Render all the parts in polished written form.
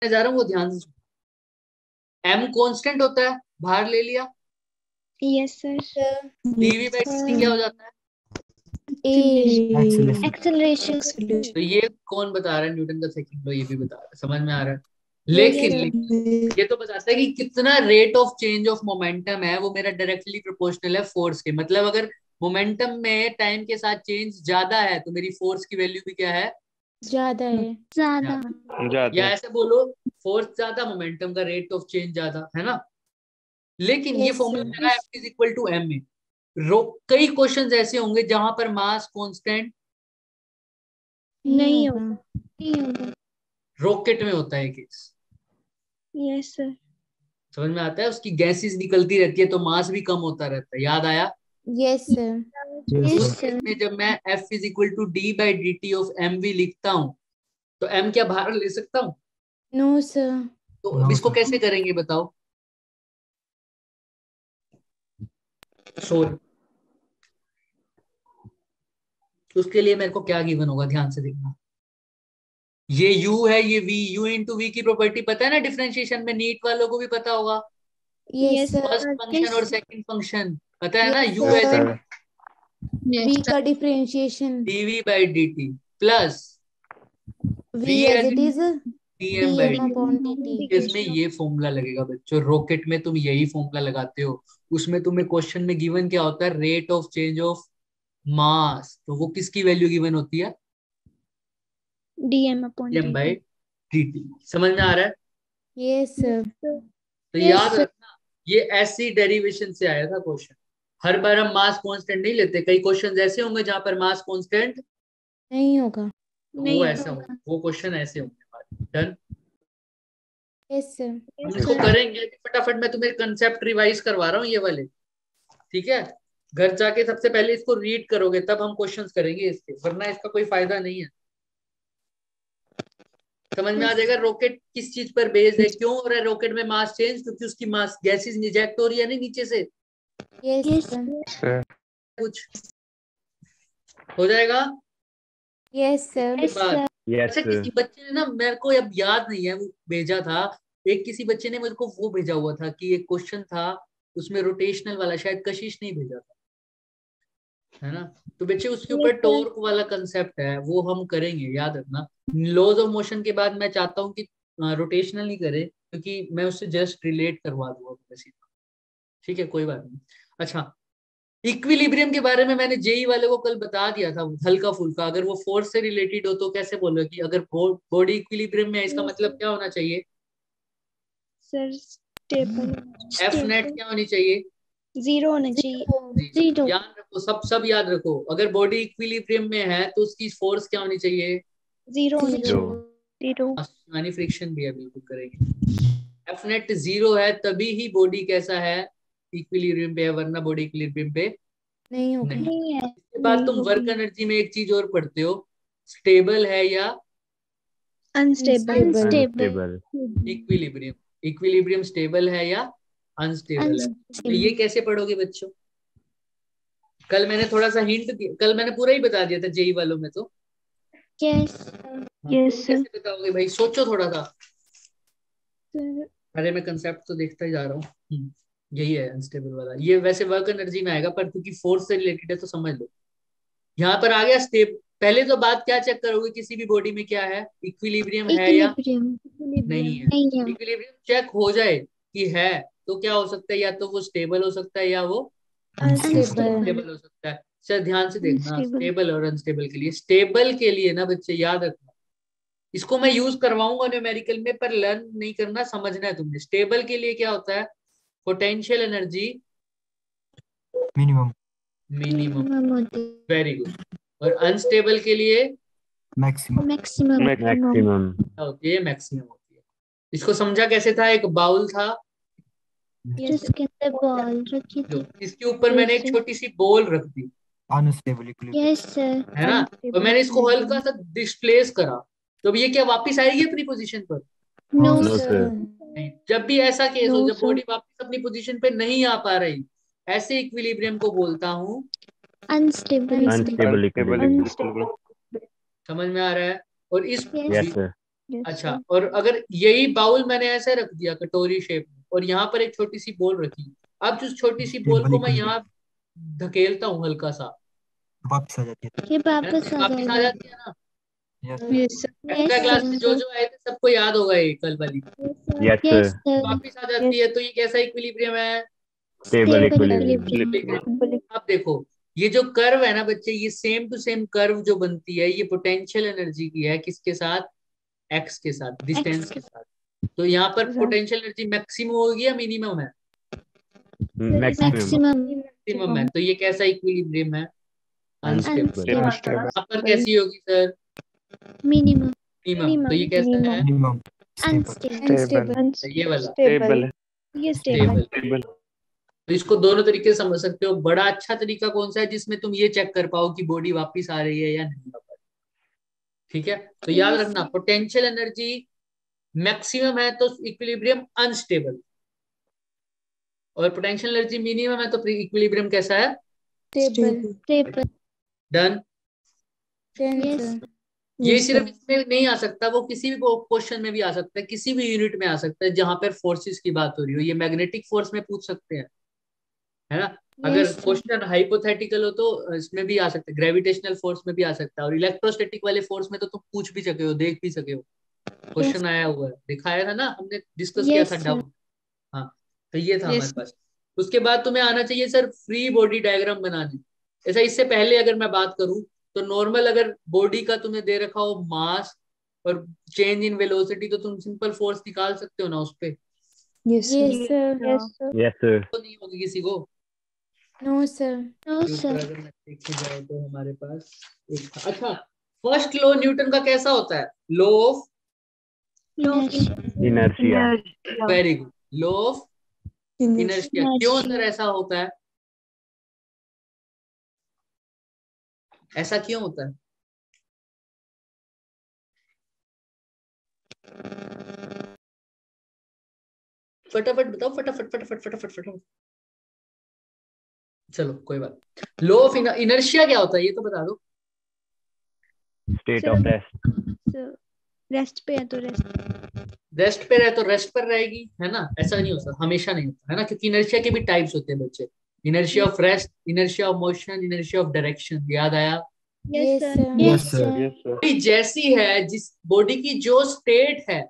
मैं जा रहा हूँ वो ध्यान से। एम कांस्टेंट होता है, बाहर ले लिया। Yes sir. Dv by dt क्या हो जाता है? एक्सेलरेशन। तो ये कौन बता रहा है? न्यूटन का सेकंड लॉ। ये भी बता रहा है, समझ में आ रहा है। यस लेकिन ये तो बताता है कि कितना rate of change of momentum है, वो मेरा डायरेक्टली प्रोपोर्शनल है फोर्स के। मतलब अगर मोमेंटम में टाइम के साथ चेंज ज्यादा है तो मेरी फोर्स की वैल्यू भी क्या है? ज्यादा है। ज्यादा। या ऐसे बोलो, फोर्स ज्यादा, मोमेंटम का रेट ऑफ चेंज ज्यादा, है ना। लेकिन ये Yes, फॉर्मूला sir. मेरा F is equal to M में। कई क्वेश्चंस ऐसे होंगे जहां पर मास कांस्टेंट नहीं होगा। नहीं होगा। रॉकेट में होता है केस। Yes sir. समझ में आता है? उसकी गैसेस निकलती रहती है तो मास भी कम होता रहता है। याद आया? Yes, sir. यस उस केस सर। में जब मैं F is equal to D by D T of M V लिखता हूँ तो एम क्या बाहर ले सकता हूँ? No, sir. तो अब इसको कैसे करेंगे बताओ? सॉरी, उसके लिए मेरे को क्या गिवन होगा, ध्यान से देखना। ये u है, ये v, u इंटू वी की प्रॉपर्टी पता है ना डिफरेंशिएशन में, नीट वालों को भी पता होगा। Yes, yes sir. First function और सर। सेकंड फंक्शन पता है ना, Yes, u as in sir. V का differentiation. dv by dt plus v V as as it in is dm by dm dt। upon dt. इसमें ये formula लगेगा बच्चों, rocket में तुम यही फॉर्मूला लगाते हो। उसमें तुम्हें क्वेश्चन में गिवन क्या होता है? Rate of change of mass. तो वो किसकी वैल्यू गिवन होती है? DM upon dm by dt। समझ में आ रहा है? Yes, sir. तो यस याद सर। रखना, ये ऐसी डेरिवेशन से आया था क्वेश्चन। हर बार हम मास कांस्टेंट नहीं लेते, कई क्वेश्चन ऐसे होंगे जहां पर मास कांस्टेंट नहीं होगा. वो नहीं ऐसा होगा। हो, वो क्वेश्चन ऐसे होंगे हमारे। डन। Yes, sir. हम यस इसको सर। करेंगे फटाफट। मैं तुम्हें कंसेप्ट रिवाइज करवा रहा हूँ ये वाले, ठीक है। घर जाके सबसे पहले इसको रीड करोगे तब हम क्वेश्चंस करेंगे इसके, वरना इसका कोई फायदा नहीं है। समझ में आ जाएगा रॉकेट किस चीज पर बेस्ड है, क्यों हो रहा है रॉकेट में मास चेंज? क्योंकि उसकी मास गैसेस रिजेक्ट हो रही है नहीं नीचे से। Yes, yes sir. कुछ हो जाएगा Yes, sir. के बाद। Yes, अच्छा, sir. किसी बच्चे ने ना, मेरे को अब याद नहीं है, वो भेजा था। एक किसी बच्चे ने मेरे को वो भेजा हुआ था कि एक क्वेश्चन था उसमें रोटेशनल वाला, शायद कशिश नहीं भेजा था, है ना। तो बच्चे उसके ऊपर सर। टॉर्क वाला कंसेप्ट है, वो हम करेंगे, याद रखना। लॉज ऑफ मोशन के बाद मैं चाहता हूँ कि रोटेशनल नहीं करे, क्योंकि मैं उससे जस्ट रिलेट करवा दूंगा सीधा। ठीक है, कोई बात नहीं। अच्छा, इक्विलिब्रियम के बारे में मैंने जेई वाले को कल बता दिया था, हल्का फुल्का। अगर वो फोर्स से रिलेटेड हो तो कैसे बोलो कि अगर बॉडी इक्विलिब्रियम में है, इसका मतलब क्या होना चाहिए? Sir stable. एफ नेट क्या होनी चाहिए? जीरो होना चाहिए। जीरो। जीरो। याद रखो, सब याद रखो। अगर बॉडी इक्विलिब्रियम में है तो उसकी फोर्स क्या होनी चाहिए? जीरो होना Zero. चाहिए। जीरो। यानी फ्रिक्शन भी है, बिल्कुल करेंगे। एफ नेट जीरो है तभी ही बॉडी कैसा है? इक्विलिब्रियम पे है, वरना बॉडी इक्विलिब्रियम पे नहीं होगा. नहीं। नहीं है। इसके बाद नहीं तुम वर्क होगी। एनर्जी में एक चीज और पढ़ते हो, स्टेबल है या unstable. Unstable. Unstable. Equilibrium. Equilibrium stable है या अनस्टेबल है? तो ये कैसे पढ़ोगे बच्चों? कल मैंने थोड़ा सा हिंट दिया, कल मैंने पूरा ही बता दिया था जेई वालों में तो। यस। हाँ, यस तुम सर। कैसे बताओगे भाई? सोचो थोड़ा सा। सर। अरे मैं कंसेप्ट तो देखता ही जा रहा हूँ। यही है अनस्टेबल वाला। ये वैसे वर्क एनर्जी में आएगा, पर क्योंकि फोर्स से रिलेटेड है तो समझ लो। यहाँ पर आ गया स्टेप। पहले तो बात क्या चेक करोगे किसी भी बॉडी में? क्या है? इक्विलिब्रियम है या इक्विलिब्रियम। नहीं है? नहीं है। इक्विलिब्रियम चेक हो जाए कि है तो क्या हो सकता है? या तो वो स्टेबल हो सकता है या वो Unstable. अनस्टेबल हो सकता है। सर ध्यान से देखना, अनस्टेबल। स्टेबल और अनस्टेबल के लिए। स्टेबल के लिए ना बच्चे याद रखना, इसको मैं यूज करवाऊंगा न्यूमेरिकल में, पर लर्न नहीं करना, समझना है तुमने। स्टेबल के लिए क्या होता है? Potential energy minimum minimum. Very good. और अनस्टेबल के लिए मैक्सिमम मैक्सिमम। Maximum. क्या होती है? मैक्सिमम होती है। इसको समझा कैसे था? एक बाउल था जिसके अंदर बॉल रखी जो, थी। इसके ऊपर मैंने एक छोटी सी बॉल रख दी, अनस्टेबल इक्विलिब्रियम यस सर। है ना। और मैंने इसको हल्का सा डिस्प्लेस करा, तो अब ये क्या वापस आएगी अपनी पोजीशन पर? No No, sir. sir. नहीं। जब भी ऐसा केस हो, नो जब सर। बॉडी वापस अपनी पोजीशन पे नहीं आ पा रही, ऐसे इक्विलिब्रियम को बोलता हूँ अनस्टेबल। Unstable equilibrium. समझ में आ रहा है? और इस Yes, sir. अच्छा, और अगर यही बाउल मैंने ऐसे रख दिया कटोरी शेप में और यहाँ पर एक छोटी सी बॉल रखी, अब जो छोटी सी बॉल स्टेबल को मैं इक्विलिब्रियम यहाँ धकेलता हूँ हल्का सा, वापस आ जाती है। ये है ना, वापस आ वापिस आ जाएगा। जाती है ना। Yes yes sir. Extra yes class में जो सर। जो आए थे सबको याद होगा ये कल वाली, यस यस सर, सर। वापिस आ जाती है, तो ये कैसा इक्विलिब्रियम है? Stable stable equilibrium. इक्विलिब्रियम। अब देखो ये जो कर्व है ना बच्चे, ये सेम टू सेम कर्व जो बनती है ये पोटेंशियल एनर्जी की है, किसके साथ? एक्स के साथ, डिस्टेंस के साथ। तो यहाँ पर पोटेंशियल एनर्जी मैक्सिमम होगी या मिनिमम है? मैक्सिमम। मैक्सिमम। मैक्सिमम है, तो ये कैसा इक्विलिब्रियम है? अनस्टेबल। अनस्टेबल। यहाँ पर कैसी होगी सर? मिनिमम। मिनिमम। तो ये कैसा है? Minimum stable unstable. ये वाला स्टेबल है। ये स्टेबल। स्टेबल। तो इसको दोनों तरीके से समझ सकते हो। बड़ा अच्छा तरीका कौन सा है जिसमें तुम ये चेक कर पाओ कि बॉडी वापस आ रही है या नहीं आ पा रही? ठीक है, तो याद रखना पोटेंशियल एनर्जी मैक्सिमम है तो इक्विलिब्रियम अनस्टेबल, और पोटेंशियल एनर्जी मिनिमम है तो इक्विलिब्रियम कैसा है? स्टेबल। स्टेबल। डन। यस। ये सिर्फ इसमें नहीं आ सकता, वो किसी भी क्वेश्चन में भी आ सकता है, किसी भी यूनिट में आ सकता है जहां पर फोर्सेस की बात हो रही हो। ये मैग्नेटिक फोर्स में पूछ सकते हैं, है ना। अगर क्वेश्चन हाइपोथेटिकल हो तो इसमें भी आ सकता है, ग्रेविटेशनल फोर्स में भी आ सकता है, और इलेक्ट्रोस्टैटिक वाले फोर्स में तो तुम पूछ भी सके हो, देख भी सके हो, क्वेश्चन आया हुआ है, दिखाया था ना हमने, डिस्कस किया था डाउट। हाँ, तो ये था हमारे पास। उसके बाद तुम्हें आना चाहिए सर फ्री बॉडी डायग्राम बनाने। ऐसा इससे पहले अगर मैं बात करूं तो नॉर्मल अगर बॉडी का तुम्हें दे रखा हो मास और चेंज इन वेलोसिटी, तो तुम सिंपल फोर्स निकाल सकते हो ना उस पे। Yes sir. Yes sir. तो नहीं होगी किसी को? No sir. नो के ऊपर सर। अगर मैं देखे जाए तो हमारे पास एक था। अच्छा, फर्स्ट लॉ न्यूटन का कैसा होता है? Law of inertia. Very good, law of inertia. क्यों सर ऐसा होता है? ऐसा क्यों होता है? फटाफट बताओ, फटाफट फटाफट फटाफट फटाफट। चलो कोई बात। लॉ ऑफ इनर्शिया क्या होता है ये तो बता दो। State of rest. रेस्ट पे है तो रेस्ट। रेस्ट पे रहे तो रेस्ट पर रहेगी, है ना। ऐसा नहीं होता, हमेशा नहीं होता, है ना, क्योंकि इनर्शिया के भी टाइप्स होते हैं बच्चे। Inertia of rest, inertia of motion, inertia of direction. याद आया? Yes sir. Yes sir yes sir. Body जैसी है, जिस बॉडी की जो स्टेट है,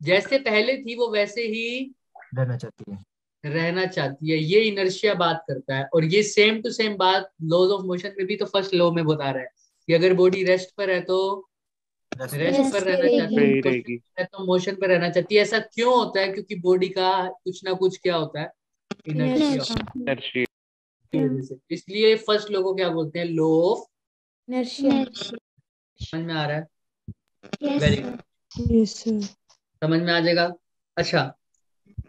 जैसे पहले थी वो वैसे ही रहना चाहती है। रहना चाहती है, ये इनर्शिया बात करता है। और ये सेम टू सेम बात लॉज ऑफ मोशन में भी तो फर्स्ट लॉ में बता रहा है कि अगर बॉडी रेस्ट पर है तो रेस्ट Rest पर पे रहना चाहती है, पे ही मोशन रहेगी। पर है तो मोशन पर रहना चाहती है। ऐसा क्यों होता है? क्योंकि बॉडी का कुछ ना कुछ क्या होता है? Inertia inertia. की वजह से। इसलिए फर्स्ट लॉ को क्या बोलते हैं? Law of. इनर्शिया। समझ में आ रहा है? वेरी गुड, समझ में आ जाएगा। अच्छा,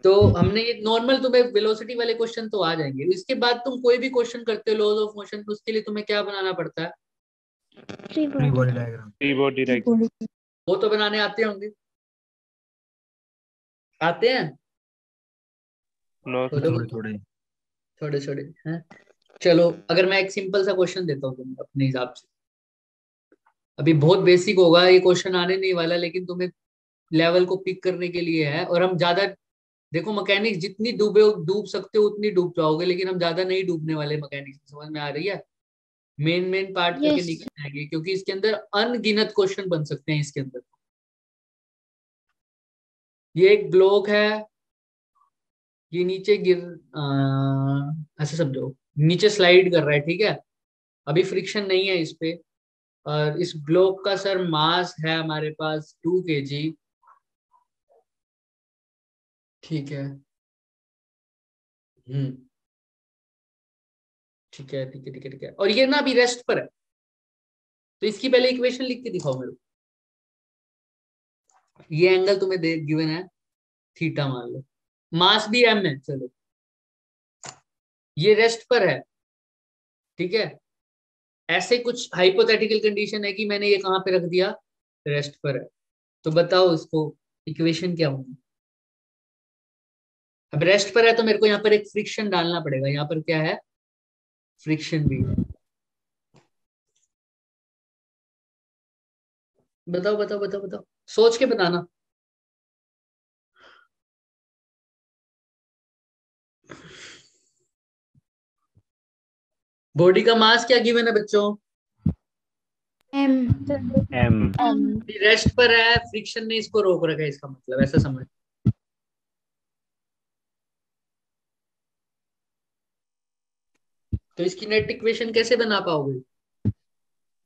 तो हमने ये नॉर्मल, तुम्हें वेलोसिटी वाले क्वेश्चन तो आ जाएंगे। इसके बाद तुम कोई भी क्वेश्चन करते हो लॉज ऑफ मोशन, उसके लिए तुम्हें क्या बनाना पड़ता है? Free body diagram. Free body diagram. वो तो बनाने आते होंगे, आते हैं नो थोड़े थोड़े बहुत, थोड़े थोड़े थोड़े हैं। चलो अगर मैं एक सिंपल सा क्वेश्चन देता हूँ तुम्हें अपने हिसाब से, अभी बहुत बेसिक होगा ये क्वेश्चन, आने नहीं वाला, लेकिन तुम्हें लेवल को पिक करने के लिए है। और हम ज्यादा, देखो मैकेनिक्स जितनी डूब सकते हो उतनी डूब जाओगे, लेकिन हम ज्यादा नहीं डूबने वाले मैकेनिक्स। समझ में आ रही है? मेन मेन पार्ट करके Yes. निकल जाएंगे, क्योंकि इसके अंदर अनगिनत क्वेश्चन बन सकते हैं इसके अंदर। ये एक ब्लॉक है, ये नीचे ऐसे समझो, नीचे स्लाइड कर रहा है, ठीक है। अभी फ्रिक्शन नहीं है इस पे, और इस ब्लॉक का सर मास है हमारे पास 2 kg, ठीक है। ठीक है ठीक है ठीक है ठीक है। और ये ना अभी रेस्ट पर है, तो इसकी पहले इक्वेशन लिख के दिखाओ मेरे को। ये एंगल तुम्हें दे गिवन है थीटा, मान लो मास भी m है, चलो ये रेस्ट पर है, ठीक है। ऐसे कुछ हाइपोथेटिकल कंडीशन है कि मैंने ये कहां पे रख दिया? रेस्ट पर है। तो बताओ इसको इक्वेशन क्या होगी? अब रेस्ट पर है तो मेरे को यहाँ पर एक फ्रिक्शन डालना पड़ेगा। यहाँ पर क्या है? फ्रिक्शन भी है। बताओ बताओ बताओ बताओ, सोच के बताना। बॉडी का मास क्या गिवन है बच्चों? M. M. रेस्ट पर है, फ्रिक्शन ने इसको रोक रखा है, इसका मतलब ऐसा समझ। तो इसकी नेट इक्वेशन कैसे बना पाओगे?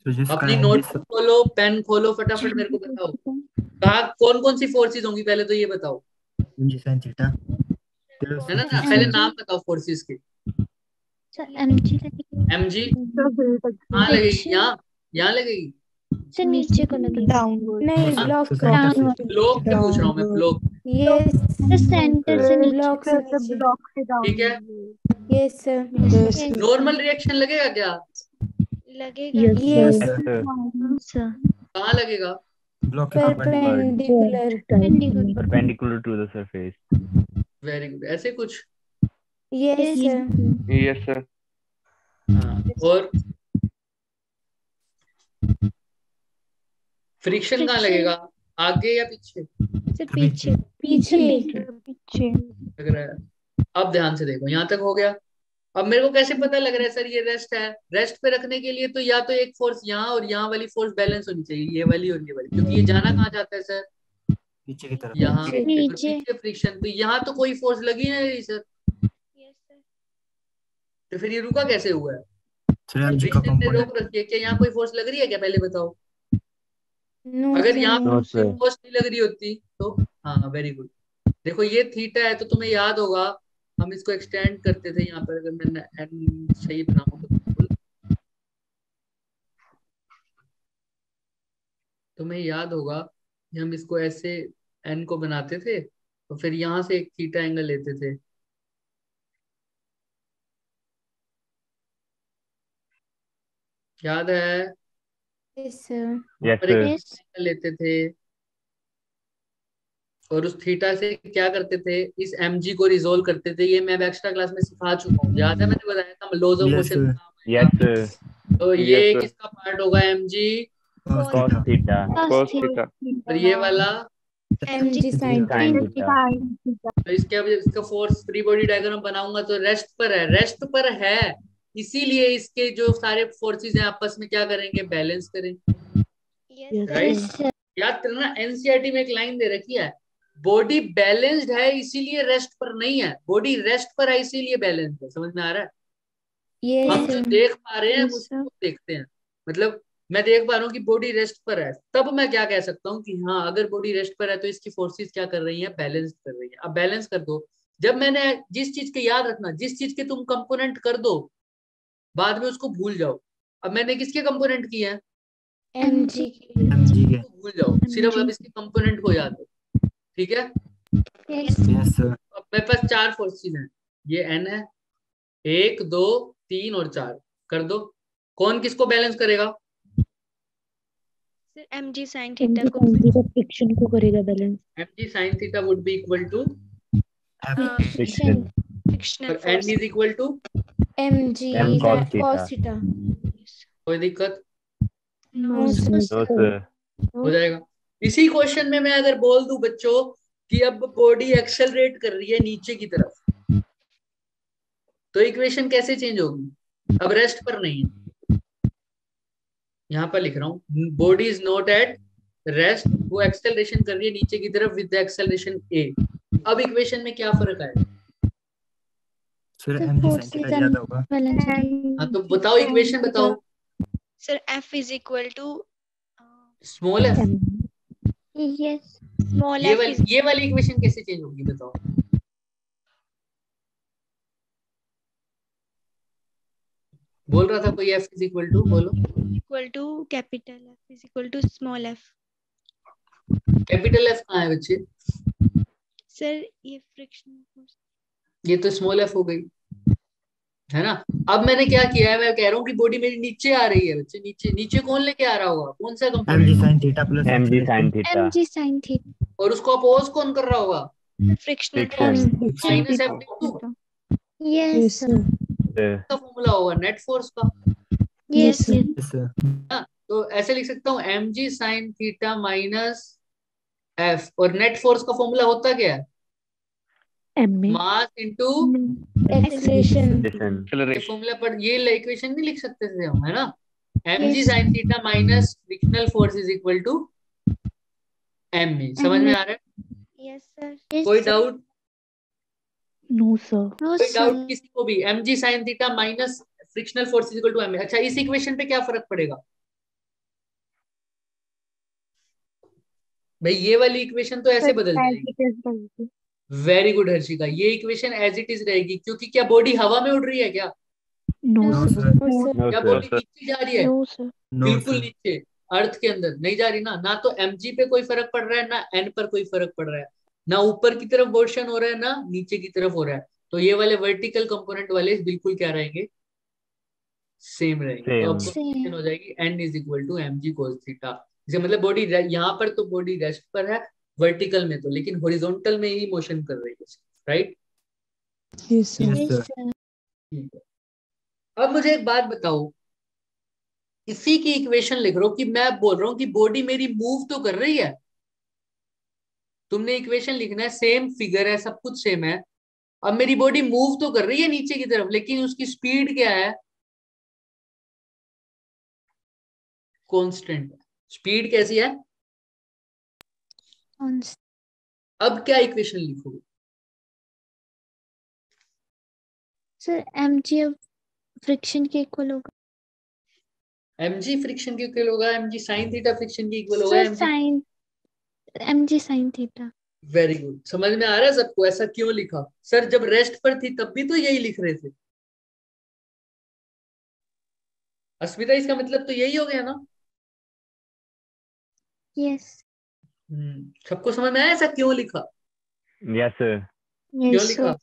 तो जिसका अपनी mg नोटबुक खोलो, पेन खोलो, फटाफट मेरे को बताओ कहा कौन कौन सी फोर्सेज होंगी, पहले तो ये बताओ, mg sin theta है ना? पहले नाम बताओ फोर्सेस के। सर mg mg कहाँ लगेगी? यहाँ लगेगी। सर नीचे को लगेगा। नहीं, हाँ, ब्लॉक तो का। center से ब्लॉक पे पूछ रहा हूँ मैं, ब्लॉक। यस सर सेंटर से नीचे ब्लॉक से नीचे। ठीक है, यस सर। नॉर्मल रिएक्शन लगेगा क्या? लगेगा। Yes Yes, sir. सर कहाँ लगेगा? block के perpendicular perpendicular. Perpendicular to the surface. Very good, ऐसे कुछ। Yes sir. Yes, sir. हाँ, और फ्रिक्शन कहाँ लगेगा? आगे या पीछे सर पीछे पीछे। लग रहा है? अब ध्यान से देखो, यहाँ तक हो गया। अब मेरे को कैसे पता लग रहा है सर ये रेस्ट है? रेस्ट पे रखने के लिए तो या तो एक फोर्स यहाँ और यहाँ वाली फोर्स बैलेंस होनी चाहिए, ये वाली और ये वाली, क्योंकि ये जाना कहाँ चाहता है सर? पीछे की तरफ। यहाँ। और नीचे। पीछे फ्रिक्शन, तो यहाँ तो कोई फोर्स लगी नहीं सर, तो फिर ये रुका कैसे हुआ है? सर mg का फ्रिक्शन ने कंपोनेंट रोक रखी है, क्या यहाँ कोई फोर्स लग रही है क्या? पहले बताओ। नो अगर यहाँ No, कोई sir. फोर्स नहीं लग रही होती तो, हाँ वेरी गुड। देखो ये थीटा है, तो तुम्हें याद होगा हम इसको एक्सटेंड करते थे यहाँ पर, अगर मैंने एन सही बनाऊं तो बिल्कुल तुम्हें याद होगा कि हम इसको ऐसे एन को बनाते थे, तो फिर यहाँ से एक थीटा एंगल लेते थे। याद है? Yes sir. Yes, पर एक sir. एंगल लेते थे और उस थीटा से क्या करते थे, इस mg को रिजोल्व करते थे। ये मैं अब एक्स्ट्रा क्लास में सिखा चुका हूँ, याद है? मैंने बताया था laws of Yes, motion sir. Yes, sir. तो Yes, ये sir. किसका पार्ट होगा? mg। cos Cos theta theta. Cos theta. और ये वाला, mg sin Sin theta। theta. तो इसके अब इसका फोर्स फ्री बॉडी डायग्राम बनाऊंगा तो रेस्ट पर है, रेस्ट पर है, इसीलिए इसके जो सारे फोर्सेस हैं आपस में क्या करेंगे? बैलेंस करेंगे, राइट? याद करना, एनसीईआरटी में एक लाइन दे रखी है, बॉडी बैलेंस्ड है इसीलिए रेस्ट पर नहीं है, बॉडी रेस्ट पर है इसीलिए बैलेंस्ड है। समझ में आ रहा है? हम यस जो देख पा रहे हैं उसको देखते हैं, मतलब मैं देख पा रहा हूँ कि बॉडी रेस्ट पर है, तब मैं क्या कह सकता हूँ कि हाँ अगर बॉडी रेस्ट पर है तो इसकी फोर्सेस क्या कर रही है? बैलेंस कर रही है। अब बैलेंस कर दो, जब मैंने जिस चीज के, याद रखना, जिस चीज के तुम कंपोनेंट कर दो बाद में उसको भूल जाओ। अब मैंने किसके कंपोनेंट किए हैं? mg के भूल जाओ, सिर्फ अब इसके कंपोनेंट को याद रखो, ठीक है? Yes, sir. अब मेरे पास चार फोर्सेस हैं, ये एन है, 1 2 3 और 4 कर दो। कौन किसको बैलेंस करेगा? सर mg sin theta को फ्रिक्शन को करेगा balance. mg sin theta would be equal to, Friction. frictional और n force is equal to, mg M cos theta. cos theta। कोई दिक्कत? No sir. No, sir. हो जाएगा। इसी क्वेश्चन में मैं अगर बोल दूं बच्चों कि अब बॉडी एक्सेलरेट कर रही है नीचे की तरफ, तो इक्वेशन कैसे चेंज होगी? अब रेस्ट पर नहीं है, यहाँ पर लिख रहा हूँ body is not at rest, वो एक्सेलरेशन कर रही है नीचे की तरफ विद द एक्सेलरेशन a। अब इक्वेशन में क्या फर्क आएगा? सर mg sin theta ज्यादा होगा। हाँ तो बताओ, इक्वेशन बताओ। Sir f is equal to small F, yes small ये f वाली is ये वाली इक्वेशन कैसे चेंज होगी बताओ? बोल रहा था कोई, f इज इक्वल टू, बोलो। equal to capital F is equal to small f। Capital F कहाँ है बच्चे? सर ये फ्रिक्शनल फोर्स। ये तो स्मॉल एफ हो गई, है ना? अब मैंने क्या किया है, मैं कह रहा हूँ कि बॉडी मेरी नीचे आ रही है बच्चे, नीचे नीचे कौन लेके आ रहा होगा? कौन सा mg component? sin theta plus mg sin theta. mg sin theta और उसको अपोज कौन कर रहा होगा? frictional Friction. force। Minus F two yes Sir. का फॉर्मूला होगा नेट फोर्स का, yes Yes, sir. तो ऐसे लिख सकता हूँ mg sin theta minus f, और नेट फोर्स का फॉर्मूला होता क्या है? M A mass into acceleration ये फॉर्मूला पर ये इक्वेशन नहीं लिख सकते थे हम, है ना? mg Yes. sin theta minus frictional force is equal to me। समझ में आ रहा है? Yes, sir. कोई डाउट? नो सर No, कोई डाउट sir. किसी को भी? mg sin theta minus frictional force is equal to ma। अच्छा, इस इक्वेशन पे क्या फर्क पड़ेगा भाई? ये वाली इक्वेशन तो ऐसे बदल जाएगी। वेरी गुड हर्षिका, ये इक्वेशन एज इट इज रहेगी, क्योंकि क्या बॉडी हवा में उड़ रही है क्या? नो नो सर सर, क्या बॉडी नीचे जा रही है? नो सर नो बिल्कुल सर, नीचे, अर्थ के अंदर नहीं जा रही ना। ना तो mg पे कोई फर्क पड़ रहा है, ना n पर कोई फर्क पड़ रहा है, ना ऊपर की तरफ मोशन हो रहा है, ना नीचे की तरफ हो रहा है। तो ये वाले वर्टिकल कंपोनेंट वाले बिल्कुल क्या रहेंगे? सेम रहेंगे। तो अब Same. हो जाएगी n is equal to mg cos theta. इसे मतलब बॉडी यहाँ पर तो बॉडी रेस्ट पर है वर्टिकल में, तो लेकिन हॉरिजॉन्टल में ही मोशन कर रही है, right? Yes sir yes Yes, sir, sir. ठीक है। अब मुझे एक बात बताओ, इसी की इक्वेशन लिख रहा हूं कि मैं बोल रहा हूं कि बॉडी मेरी मूव तो कर रही है। तुमने इक्वेशन लिखना है, सेम फिगर है, सब कुछ सेम है। अब मेरी बॉडी मूव तो कर रही है नीचे की तरफ, लेकिन उसकी स्पीड क्या है? कांस्टेंट है। स्पीड कैसी है? Constant. अब क्या इक्वेशन लिखोगे? Sir, mg अब फ्रिक्शन के इक्वल होगा। mg फ्रिक्शन के इक्वल होगा, mg sin थीटा फ्रिक्शन के इक्वल होगा, Sir, mg। mg sin theta. Very good, समझ में आ रहा है सबको? ऐसा क्यों लिखा? सर जब रेस्ट पर थी तब भी तो यही लिख रहे थे। अस्मिता, इसका मतलब तो यही हो गया ना? Yes. सबको समझ में आया ऐसा क्यों लिखा? Yes, sir. क्यों Yes, लिखा? sir.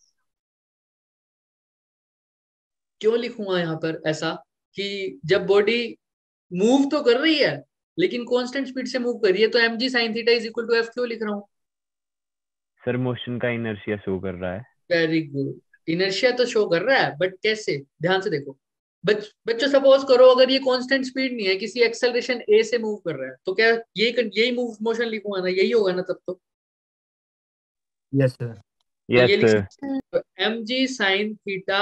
क्यों लिखूंगा यहाँ पर ऐसा कि जब बॉडी मूव तो कर रही है लेकिन कांस्टेंट स्पीड से मूव कर रही है, तो mg sin theta is equal to f क्यों लिख रहा हूँ? सर मोशन का इनर्शिया शो कर रहा है। वेरी गुड, इनर्शिया तो शो कर रहा है, बट कैसे? ध्यान से देखो। बच्चों सपोज करो अगर ये कांस्टेंट स्पीड नहीं है, किसी एक्सेलरेशन a से मूव कर रहा है, तो क्या यही मूव मोशन लिखूंगा ना? यही होगा ना तब तो। यस सर, तो ये Yes, लिख sir. सकते हैं, तो mg sin theta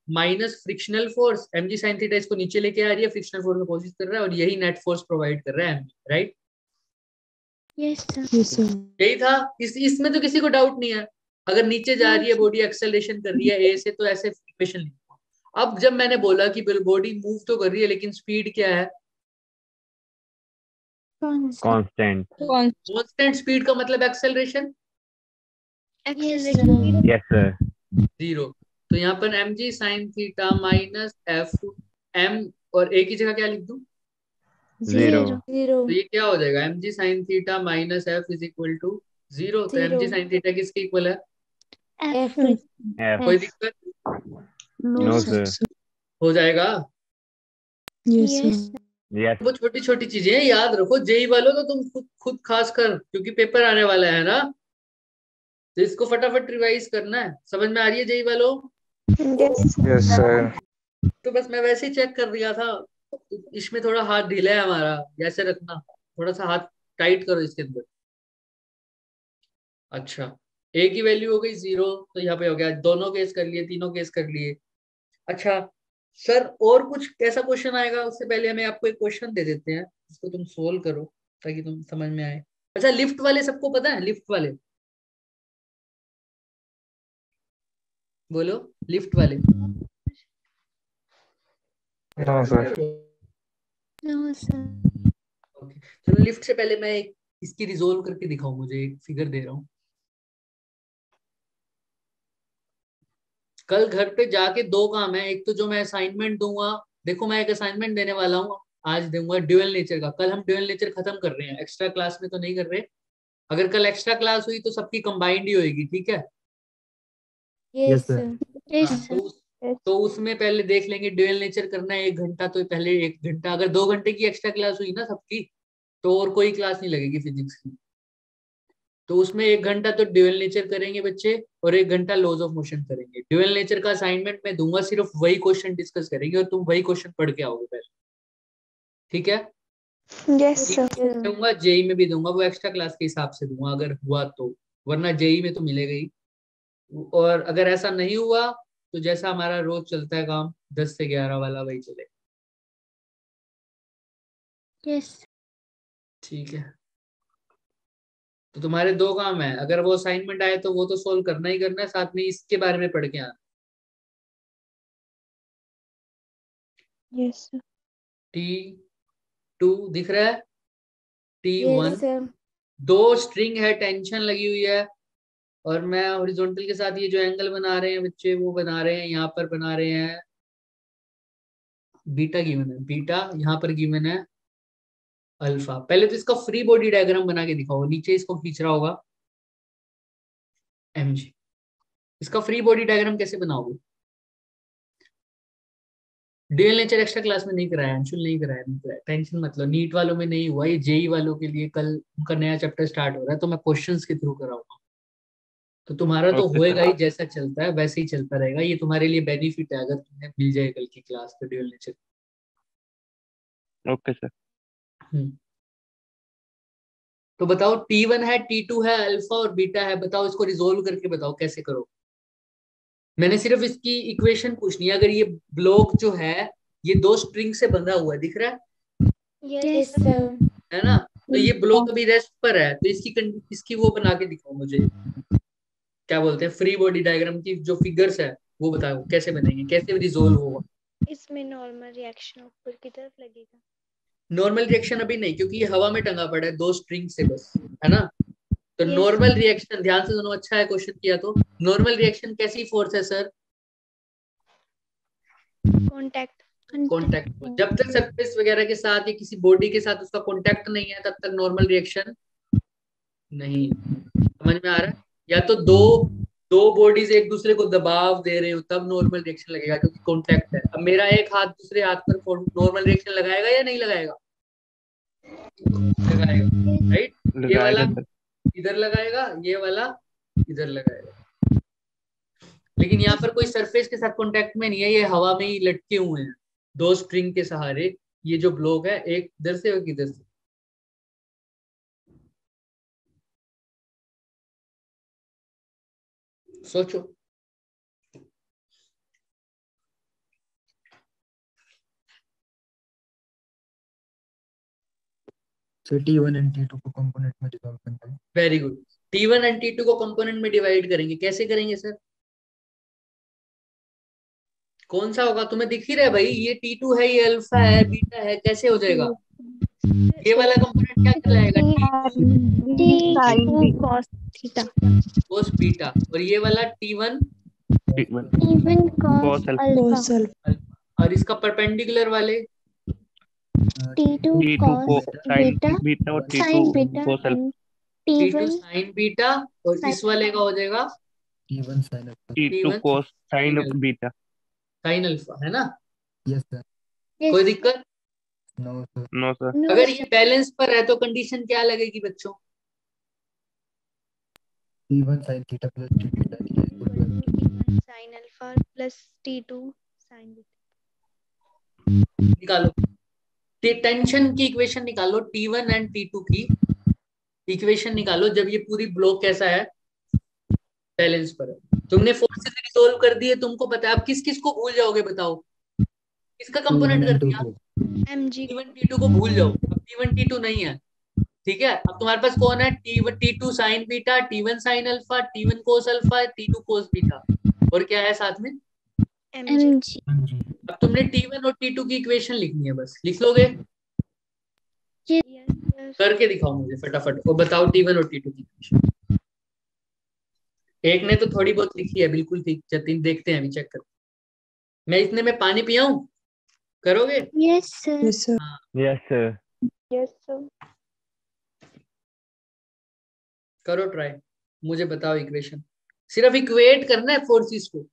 minus frictional force, mg sin theta इसको नीचे लेके आ रही है, फ्रिक्शनल फोर्स में कोशिश कर रहा है, और यही नेट फोर्स प्रोवाइड कर रहा है mg, right? Yes, sir. Yes sir यही था। इसमें तो किसी को डाउट नहीं है। अगर नीचे जा रही है बॉडी, एक्सेलरेशन कर रही है ए से, तो ऐसे इक्वेशन लिखो। अब जब मैंने बोला कि बॉडी मूव तो कर रही है लेकिन स्पीड क्या है? Constant. Constant. कांस्टेंट स्पीड का मतलब acceleration Yes, sir. Yes, sir. Zero. तो यहाँ पर mg sin theta minus F m, और a की जगह क्या लिख दूं? Zero. जीरो तो ये क्या हो जाएगा? mg sin theta minus F is equal to zero. तो mg sin थीटा किसके इक्वल है? F. F. कोई दिक्कत? No, sir. हो जाएगा। Yes Yes, sir Yes. वो छोटी छोटी चीजें हैं, याद रखो। जेई वालों तो तुम खुद खास कर, क्योंकि पेपर आने वाला है ना, तो इसको फटाफट रिवाइज करना है। समझ में आ रही है जेई वालों? यस सर, तो बस मैं वैसे ही चेक कर दिया था। इसमें थोड़ा हाथ ढीला है हमारा, ऐसे रखना, थोड़ा सा हाथ टाइट करो इसके अंदर। अच्छा, ए की वैल्यू हो गई जीरो, तो यहाँ पे हो गया। दोनों केस कर लिए, तीनों केस कर लिए। अच्छा सर, और कुछ कैसा क्वेश्चन आएगा उससे पहले हमें आपको एक क्वेश्चन दे देते हैं, उसको तुम सोल्व करो ताकि तुम समझ में आए। अच्छा, लिफ्ट वाले सबको पता है? लिफ्ट वाले बोलो, लिफ्ट वाले। No sir, no, sir. Okay, चलो लिफ्ट से पहले मैं एक इसकी रिजोल्व करके दिखाऊं। मुझे एक फिगर दे रहा हूँ। कल घर पे जाके दो काम है। एक तो जो मैं असाइनमेंट दूंगा, देखो मैं एक असाइनमेंट देने वाला हूँ आज, दूंगा ड्यूअल नेचर का। कल हम ड्यूअल नेचर खत्म कर रहे हैं, एक्स्ट्रा क्लास में तो नहीं कर रहे। अगर कल एक्स्ट्रा क्लास हुई तो सबकी कंबाइंड ही होगी, ठीक है? Yes yes sir, sir Yes, हाँ, sir. तो उसमें पहले देख लेंगे ड्यूअल नेचर करना है 1 घंटा। तो पहले 1 घंटा, अगर 2 घंटे की एक्स्ट्रा क्लास हुई ना सबकी, तो और कोई क्लास नहीं लगेगी फिजिक्स की। तो उसमें 1 घंटा तो ड्यूअल नेचर करेंगे बच्चे, और 1 घंटा लॉज ऑफ मोशन करेंगे। ड्यूअल नेचर का असाइनमेंट मैं दूंगा, सिर्फ वही क्वेश्चन डिस्कस करेंगे और तुम वही क्वेश्चन पढ़ के आओगे पहले, ठीक है? Yes, sir. दूंगा, जेई में भी दूंगा, वो एक्स्ट्रा क्लास के हिसाब से दूंगा अगर हुआ तो, वरना जेई में तो मिलेगा ही। और अगर ऐसा नहीं हुआ तो जैसा हमारा रोज चलता है काम 10 से 11 वाला वही चलेगा। यस। ठीक है, तो तुम्हारे दो काम है, अगर वो असाइनमेंट आए तो वो तो सोल्व करना ही करना है, साथ में इसके बारे में पढ़ के आना। Yes, sir. T2 दिख रहा है, T1 दो स्ट्रिंग है, टेंशन लगी हुई है, और मैं हॉरिजॉन्टल के साथ ये जो एंगल बना रहे हैं बच्चे वो बना रहे हैं, यहाँ पर बना रहे हैं बीटा गिवन है, बीटा यहाँ पर गिवन है अल्फा। पहले तो इसका फ्री बॉडी डायग्राम बना के दिखाओ, नीचे इसको खींच रहा होगा mg। इसका फ्री बॉडी डायग्राम कैसे बनाओगे? डीएल नेचर एक्स्ट्रा क्लास में नहीं कराया, अंशुल नहीं कराया, नहीं कराया, टेंशन मतलब नीट वालों में नहीं हुआ, ये जेई वालों के लिए कल उनका नया चैप्टर स्टार्ट हो रहा है, तो मैं क्वेश्चंस के थ्रू कराऊंगा। तो तुम्हारा तो ओके होएगा सर। ही, जैसा चलता है वैसे ही चलता रहेगा, ये तुम्हारे लिए बेनिफिट है अगर तुम्हें मिल जाए कल की क्लास तो डीएल नेचर। Okay sir. तो बताओ T1 है, T2 है, अल्फा और बीटा है, बताओ इसको रिजोल्व करके बताओ कैसे करो। मैंने सिर्फ इसकी इक्वेशन पूछनी है, अगर ये ब्लॉक जो है ये दो स्ट्रिंग से बंधा हुआ है, दिख रहा यस। है ना? तो ये ब्लॉक अभी रेस्ट पर है, तो इसकी वो बना के दिखाओ मुझे, क्या बोलते हैं, फ्री बॉडी डायग्राम की जो फिगर्स है वो बताओ कैसे बनेंगे, कैसे रिजोल्व होगा। इसमें नॉर्मल रिएक्शन ऊपर की तरफ लगेगा। नॉर्मल रिएक्शन अभी नहीं, क्योंकि ये हवा में टंगा पड़ा है दो स्ट्रिंग से बस, है ना? तो Yes. नॉर्मल रिएक्शन, ध्यान से सुनो, अच्छा है क्वेश्चन किया। तो नॉर्मल रिएक्शन कैसी फोर्स है सर? कांटेक्ट। कांटेक्ट। जब तक सरफेस वगैरह के साथ या किसी बॉडी के साथ उसका कांटेक्ट नहीं है तब तक नॉर्मल रिएक्शन नहीं। समझ में आ रहा है? या तो दो दो बॉडीज एक दूसरे को दबाव दे रहे हो तब नॉर्मल रिएक्शन लगेगा, क्योंकि कांटेक्ट है। अब मेरा एक हाथ दूसरे हाथ पर नॉर्मल रिएक्शन लगाएगा या नहीं लगाएगा? लगाएगा, राइट? ये वाला लगाएगा सर। इधर लगाएगा, ये वाला इधर लगाएगा, लेकिन यहाँ पर कोई सरफेस के साथ कांटेक्ट में नहीं है, ये हवा में ही लटके हुए हैं दो स्ट्रिंग के सहारे। ये जो ब्लॉक है एक इधर से और इधर से, सोचो। सर T1 एंड T2 को कंपोनेंट में डिसॉल्व करना है। Very good. T1 and T2 को कंपोनेंट में डिवाइड करेंगे, कैसे करेंगे सर? कौन सा होगा? तुम्हें दिख ही रहा है भाई, ये T2 है, ये अल्फा है, बीटा है, कैसे हो जाएगा? ये वाला कंपोनेंट क्या कहलाएगा? Sin cos theta. Cos beta. और ये वाला T1 T1 Even cos cos alpha। Cos alpha. alpha. और इसका परपेंडिकुलर वाले T2 T2 cos sin beta. Beta और T2 Sin beta cos alpha। and T2 T1 sign beta, और sin इस वाले का हो जाएगा T1 sin alpha। T2 T1 cos sine sin alpha, beta. Sine alpha, है ना? Yes sir. yes. कोई दिक्कत? No sir. No sir. No, अगर ये बैलेंस पर है तो कंडीशन क्या लगेगी बच्चों? T1 sin theta plus T2 sin theta equal to MG। T1 sin alpha plus T2 sin beta. निकालो, टेंशन की इक्वेशन निकालो, T1 एंड T2 की इक्वेशन निकालो जब ये पूरी ब्लॉक कैसा है, बैलेंस पर है। तुमने फोर्सेस रिजोल्व कर दिए, तुमको पता है, अब किस किस को भूल जाओगे बताओ? किसका कंपोनेंट T1 कर and दिया? T2। mg T1 T2 को भूल जाओ, अब T1 T2 नहीं है। ठीक है, अब तुम्हारे पास कौन है? T2 sine beta, T1 sine alpha, T1 cos alpha, T2 cos beta, और क्या है साथ में? mg अब तुमने T1 और T2 की इक्वेशन लिखनी है, बस लिख लोगे? yes. करके दिखाओ मुझे फटाफट, और बताओ T1 और T2 की इक्वेशन। एक ने तो थोड़ी बहुत लिखी है, बिल्कुल ठीक। जतिन देखते हैं, अभी चेक कर। मैं इतने में पानी पियाऊं? करोगे? Yes sir. Yes sir. हाँ, यस सर। Yes sir. करो ट्राई, मुझे बताओ इक्वेशन। सिर्फ इक्वेट करना है फोर्सेस को।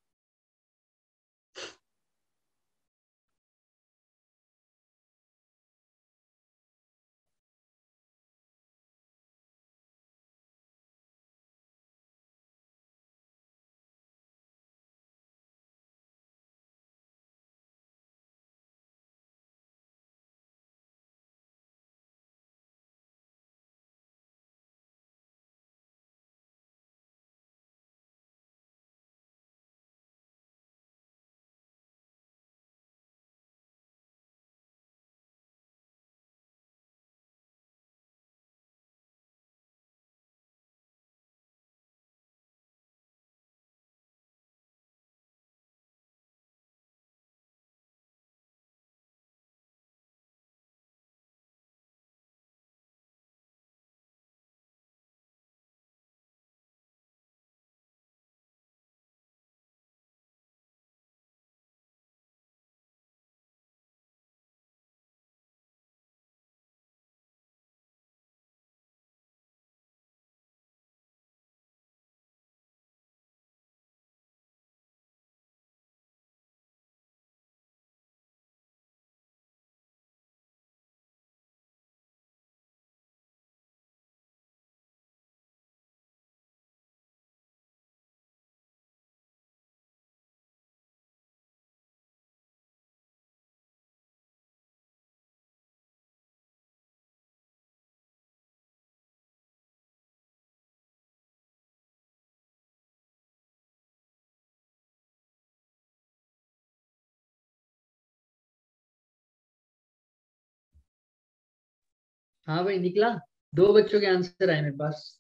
हाँ भाई निकला, 2 बच्चों के आंसर आए मेरे पास।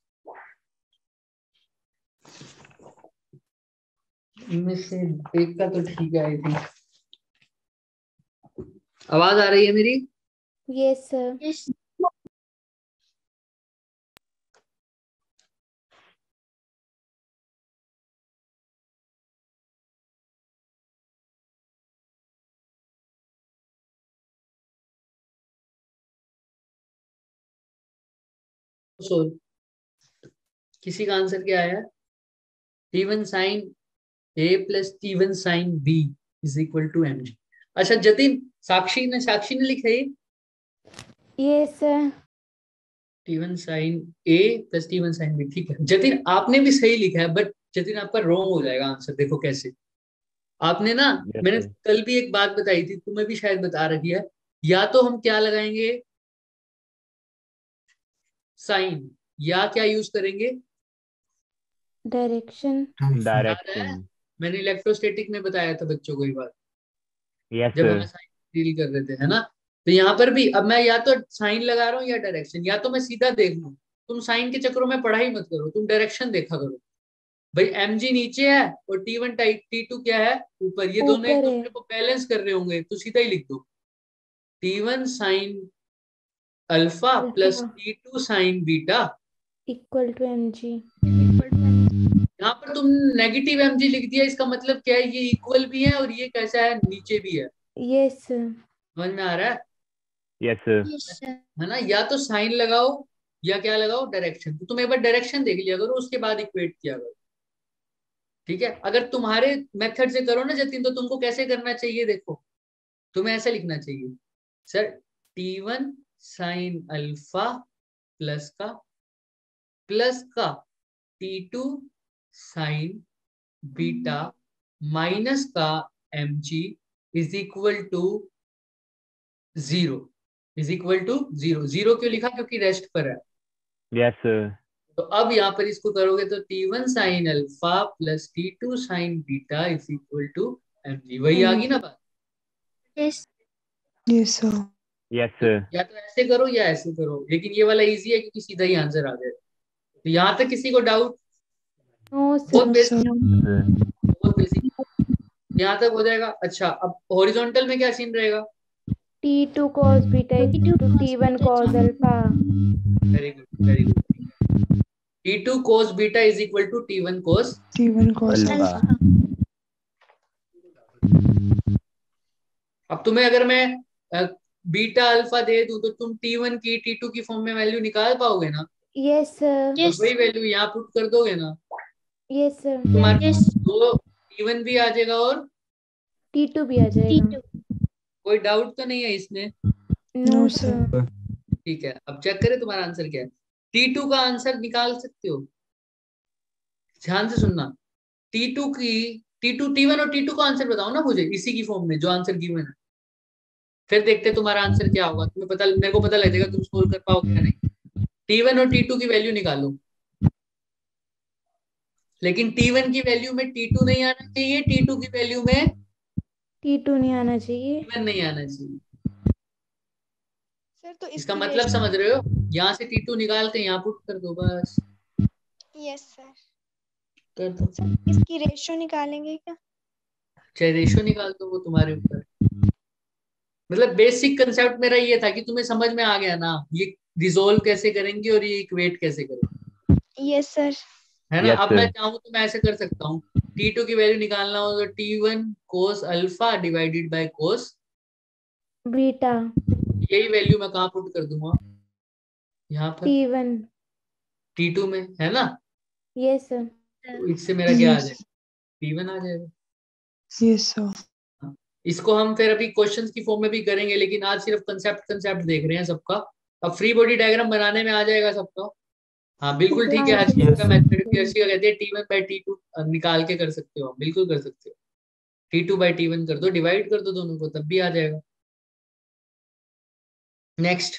इनमें से एक का तो ठीक है आई थिंक। आवाज आ रही है मेरी? Yes sir. सो किसी का आंसर क्या आया? T1 sine A plus T1 sine B is equal to mg। अच्छा जतिन, साक्षी ने लिखा है yes sir. T1 sine A plus T1 sine B। ठीक है जतिन, आपने भी सही लिखा है, बट जतिन आपका रॉन्ग हो जाएगा आंसर। देखो कैसे, आपने ना, यस मैंने सर। कल भी एक बात बताई थी, तुम्हें भी शायद बता रखी है। या तो हम क्या लगाएंगे, साइन, या क्या यूज करेंगे, डायरेक्शन। याद है? डायरेक्शन। मैंने इलेक्ट्रोस्टैटिक में बताया था बच्चों को ये बात, यस जब सर। हमें साइन डील कर रहे थे, है ना? तो यहाँ पर भी अब मैं या तो साइन लगा रहा हूँ या डायरेक्शन, या तो मैं सीधा देख लूँ। तुम साइन के चक्करों में पढ़ाई मत करो, तुम डायरेक्शन देखा करो। भाई mg नीचे है और T1 T2 क्या है, ऊपर। ये दोनों एक ऊपर है। दूसरे को बैलेंस कर रहे होंगे, तो सीधा ही लिख दो T1 sine alpha plus alpha T2 sine beta. Equal to mg। यहाँ पर तुम नेगेटिव mg लिख दिया, इसका मतलब क्या है, ये इक्वल भी है और ये कैसा है, नीचे भी है। यस समझ में आ रहा है? Yes sir. है ना? या तो साइन लगाओ या क्या लगाओ, डायरेक्शन। तो तुम एक बार डायरेक्शन देख लिया करो, उसके बाद इक्वेट किया करो। ठीक है? अगर तुम्हारे मेथड से करो ना जतिन, तो तुमको कैसे करना चाहिए, देखो तुम्हें ऐसा लिखना चाहिए, sir T1 sine alpha plus का T2 साइन बीटा माइनस का mg is equal to 0। Is equal to 0। 0 क्यों लिखा? क्योंकि रेस्ट पर है। Yes sir. तो अब यहाँ पर इसको करोगे तो T1 sine alpha plus T2 sine beta is equal to mg। वही आ गई ना बात? Yes yes sir. यस तो सर। या तो ऐसे करो या ऐसे करो, लेकिन ये वाला इजी है क्योंकि सीधा ही आंसर आ जाएगा। तो यहाँ तक किसी को डाउट? नो बहुत सर। बेसिक, बहुत बेसिक, यहाँ तक हो जाएगा। अच्छा अब हॉरिजॉन्टल में क्या सीन रहेगा? T2 cos beta equal to T1 cos alpha। Very good very good. T2 cos beta is equal to T1 cos। T1 cos alpha. alpha। अब तुम्हें अगर मैं बीटा अल्फा दे दूं, तो तुम T1 की T2 की फॉर्म में वैल्यू निकाल पाओगे ना? Yes sir. और वही वैल्यू यहाँ पुट कर दोगे ना, यस सर। तुम्हारे पास दो T1 भी आ जाएगा और T2 भी आ जाएगा। कोई डाउट तो नहीं है इसमें? No no sir. सर। ठीक है, अब चेक करें तुम्हारा आंसर क्या है। T2 का आंसर निकाल सकते हो, ध्यान से सुनना। T2 की T2 T1 और T2 का आंसर बताओ ना मुझे, इसी की फॉर्म में जो आंसर गिवन है। फिर देखते हैं तुम्हारा आंसर क्या होगा। तुम्हें पता, मेरे को पता लग जाएगा तुम सोल्व कर पाओगे या नहीं। T1 और T2 की वैल्यू निकालो, लेकिन T1 की वैल्यू में T2 नहीं आना चाहिए, T2 की वैल्यू में T2 नहीं आना चाहिए। T1 नहीं आना चाहिए। सर तो इसका इसकी मतलब समझ रहे हो? यहाँ से T2 निकाल के यहाँ पुट कर दो, बस यस सर। कर दो। सर इसकी रेशियो निकालेंगे क्या? चाहे रेशियो निकाल दो, वो तुम्हारे ऊपर है। मतलब बेसिक कंसेप्ट मेरा ये था कि तुम्हें समझ में आ गया ना, ये रिजोल्व कैसे करेंगे और ये इक्वेट कैसे करेंगे। Yes sir. है ना? यस अब मैं सर। चाहूँ तो मैं ऐसे कर सकता हूँ, T2 की वैल्यू निकालना हो तो T1 cos alpha divided by cos beta. यही वैल्यू मैं कहाँ पुट कर दूंगा, यहाँ पर T1। T2 में, है ना? Yes sir. तो इससे मेरा क्या आ जाएगा, T1 आ जाएगा। Yes sir. हाँ। इसको हम फिर अभी क्वेश्चंस की फॉर्म में भी करेंगे, लेकिन आज सिर्फ कंसेप्ट देख रहे हैं सबका। अब फ्री बॉडी डायग्राम बनाने में आ जाएगा सबका। हाँ बिल्कुल ठीक है, हाँ हर्षिका का सर। मेथड भी हर्षिका कहते हैं T1/T2 निकाल के कर सकते हो, बिल्कुल कर सकते हो। T2/T1 कर दो, डिवाइड कर दो दोनों को, तब भी आ जाएगा। नेक्स्ट।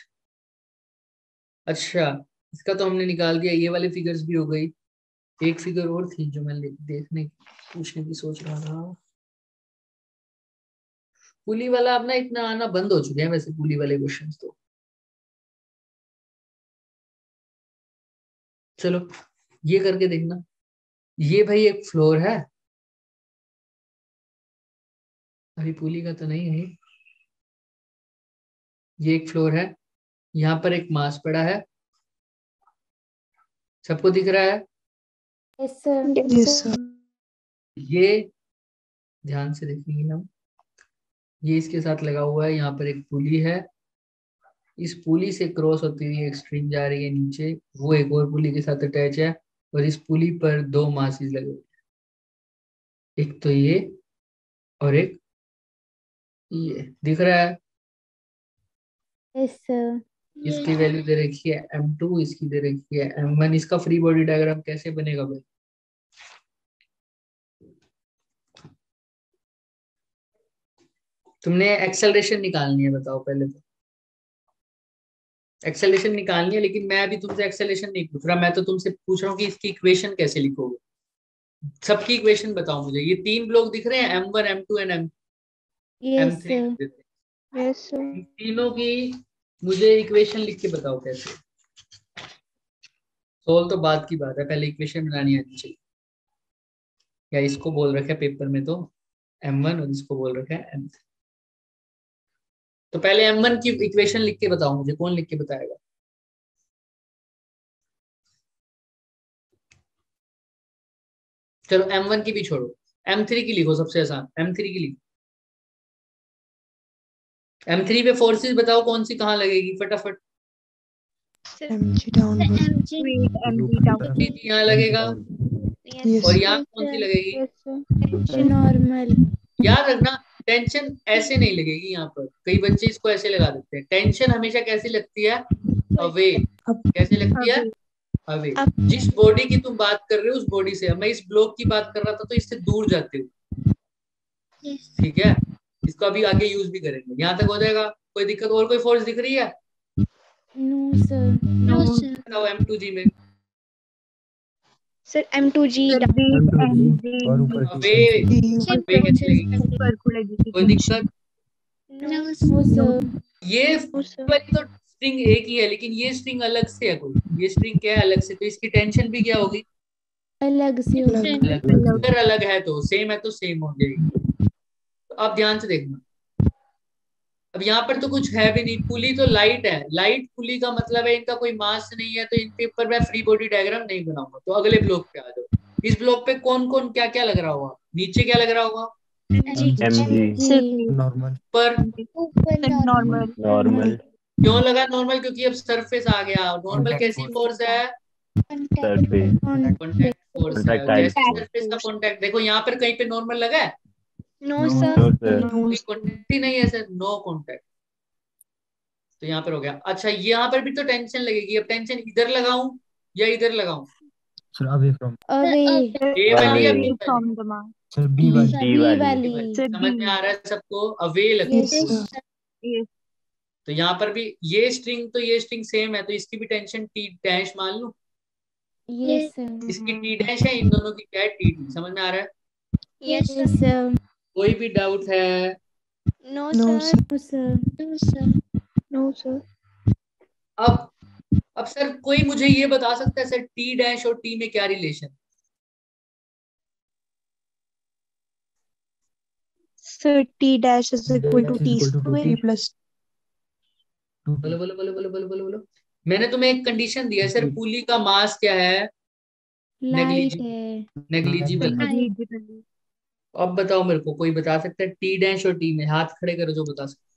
अच्छा, इसका तो हमने निकाल दिया, ये वाले फिगर्स भी हो गई। एक फिगर और थी जो मैं देखने पूछने की सोच रहा था। पुली वाला अब ना इतना आना बंद हो चुके हैं वैसे, पुली वाले क्वेश्चंस तो। चलो ये करके देखना। ये भाई एक फ्लोर है, अभी पुली का तो नहीं है, ये एक फ्लोर है, यहाँ पर एक मास पड़ा है, सबको दिख रहा है। Yes sir. Yes sir. ये ध्यान से देखेंगे हम, ये इसके साथ लगा हुआ है, यहाँ पर एक पुली है, इस पुली से क्रॉस होती हुई एक स्ट्रिंग जा रही है नीचे, वो एक और पुली के साथ अटैच है, और इस पुली पर दो मासिस लगे हुए हैं, एक तो ये और एक ये, दिख रहा है। Yes sir. इसकी वैल्यू दे रखी है m2, इसकी दे रखी है m1। इसका फ्री बॉडी डायग्राम कैसे बनेगा भाई? तुमने एक्सेलरेशन निकालनी है, बताओ पहले तो। एक्सेलरेशन निकालनी है, लेकिन मैं अभी तुमसे एक्सेलरेशन नहीं पूछ रहा, मैं तो तुमसे पूछ रहा हूँ कि इसकी इक्वेशन कैसे लिखोगे। सबकी इक्वेशन बताओ मुझे। ये तीन ब्लॉक दिख रहे हैं, m1 m2 and yes m3। Sir. Yes sir. इन तीनों की मुझे इक्वेशन लिख के बताओ कैसे। सोल्व तो बात की बात है, पहले इक्वेशन बनानी आनी चाहिए। या इसको बोल रखा है पेपर में तो m1 और इसको बोल रखा है m3। तो पहले m1 की इक्वेशन लिख के बताओ मुझे, कौन लिख के बताएगा? चलो m1 की भी छोड़ो, m3 की लिखो, सबसे आसान m3 की लिखो। m3 पे फोर्सेस बताओ कौन सी कहाँ लगेगी फटाफट। mg downward. यहाँ लगेगा, यस और यहाँ कौन सी लगेगी? Yes sir. नॉर्मल। याद रखना, टेंशन ऐसे नहीं लगेगी यहाँ पर, कई बच्चे इसको ऐसे लगा देते हैं। टेंशन हमेशा कैसे लगती है? अवे। कैसे लगती है? अवे। जिस बॉडी की तुम बात कर रहे हो उस बॉडी से, मैं इस ब्लॉक की बात कर रहा था तो इससे दूर जाते हो, ठीक है? इसको अभी आगे यूज भी करेंगे, यहाँ तक हो जाएगा। कोई दिक्कत? और कोई फोर्स दिख रही है? No sir. No sir. बताओ m2g में। सर m2g और ऊपर अवे। की अवे कैसे लगेगी? कोई दिक्कत? No sir. ये वाली तो स्ट्रिंग एक ही है, लेकिन ये स्ट्रिंग अलग से है कोई, ये स्ट्रिंग क्या है? अलग से, तो इसकी टेंशन भी क्या होगी? अलग से होगी। अलग। अगर अलग है तो सेम है तो सेम हो जाएगी। तो अब ध्यान से देखना, अब यहाँ पर तो कुछ है भी नहीं, पुली तो लाइट है, लाइट पुली का मतलब है इनका कोई मास नहीं है, तो इनके ऊपर मैं फ्री बॉडी डायग्राम नहीं बनाऊंगा। तो अगले ब्लॉक पे आ जाओ। इस ब्लॉक पे कौन कौन क्या क्या लग रहा होगा? नीचे क्या लग रहा होगा? mg नॉर्मल पर नॉर्मल। नॉर्मल क्यों लगा नॉर्मल? क्योंकि अब सरफेस आ गया। नॉर्मल Contact कैसी force। फोर्स है? सरफेस कॉन्टैक्ट फोर्स है। Contact जैसे force। सरफेस का कॉन्टैक्ट, देखो यहाँ पर कहीं पे नॉर्मल लगा है? No no sir. No sir कोई कॉन्टैक्ट ही नहीं है सर, नो कॉन्टैक्ट। तो यहाँ पर हो गया। अच्छा, यहाँ पर भी तो टेंशन लगेगी, अब टेंशन इधर लगाऊं या इधर लगाऊं? Sir away from away. A वाली या अवे बी वाली? सर बी वाली डी बी वाली वाली। समझ में आ रहा है सबको? अवे लगती यस है। सर। तो यहाँ पर भी ये स्ट्रिंग तो ये स्ट्रिंग सेम है, तो इसकी भी टेंशन टी डैश मान लूं। Yes sir. इसकी टी डैश है, इन दोनों की क्या है? T T. समझ में आ रहा है? Yes yes sir. कोई भी डाउट है? No no sir. Sir. No sir. अब अब सर कोई मुझे ये बता सकता है सर, टी डैश और टी में क्या relation? Sir t dash is equal to t t plus बोलो बोलो बोलो बोलो बोलो बोलो बोलो। मैंने तुम्हें एक कंडीशन दिया है सर, पुली का मास क्या है? Light negligible. है। नेग्लिजिबल। अब बताओ मेरे को, कोई बता सकता है टी डैश और टी में? हाथ खड़े करो जो बता सकते।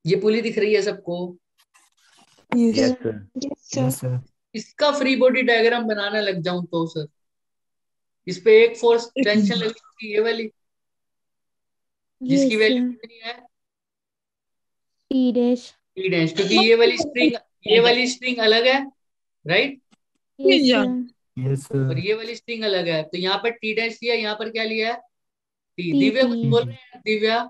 ये पुली दिख रही है सबको? yes yes sir yes sir yes sir इसका फ्री बॉडी डायग्राम बनाने लग जाऊं तो सर इस पे एक फोर्स टेंशन लगेगी, ये वाली, जिसकी यस वैल्यू सर। कितनी है? T dash. टी डैश, क्योंकि ये वाली स्ट्रिंग अलग है, राइट? Yes sir. यस और सर ये वाली स्ट्रिंग अलग है, तो यहाँ पर टी डैश लिया, यहाँ पर क्या लिया है? टी। T Divya T. कुछ बोल रहे हैं? दिव्या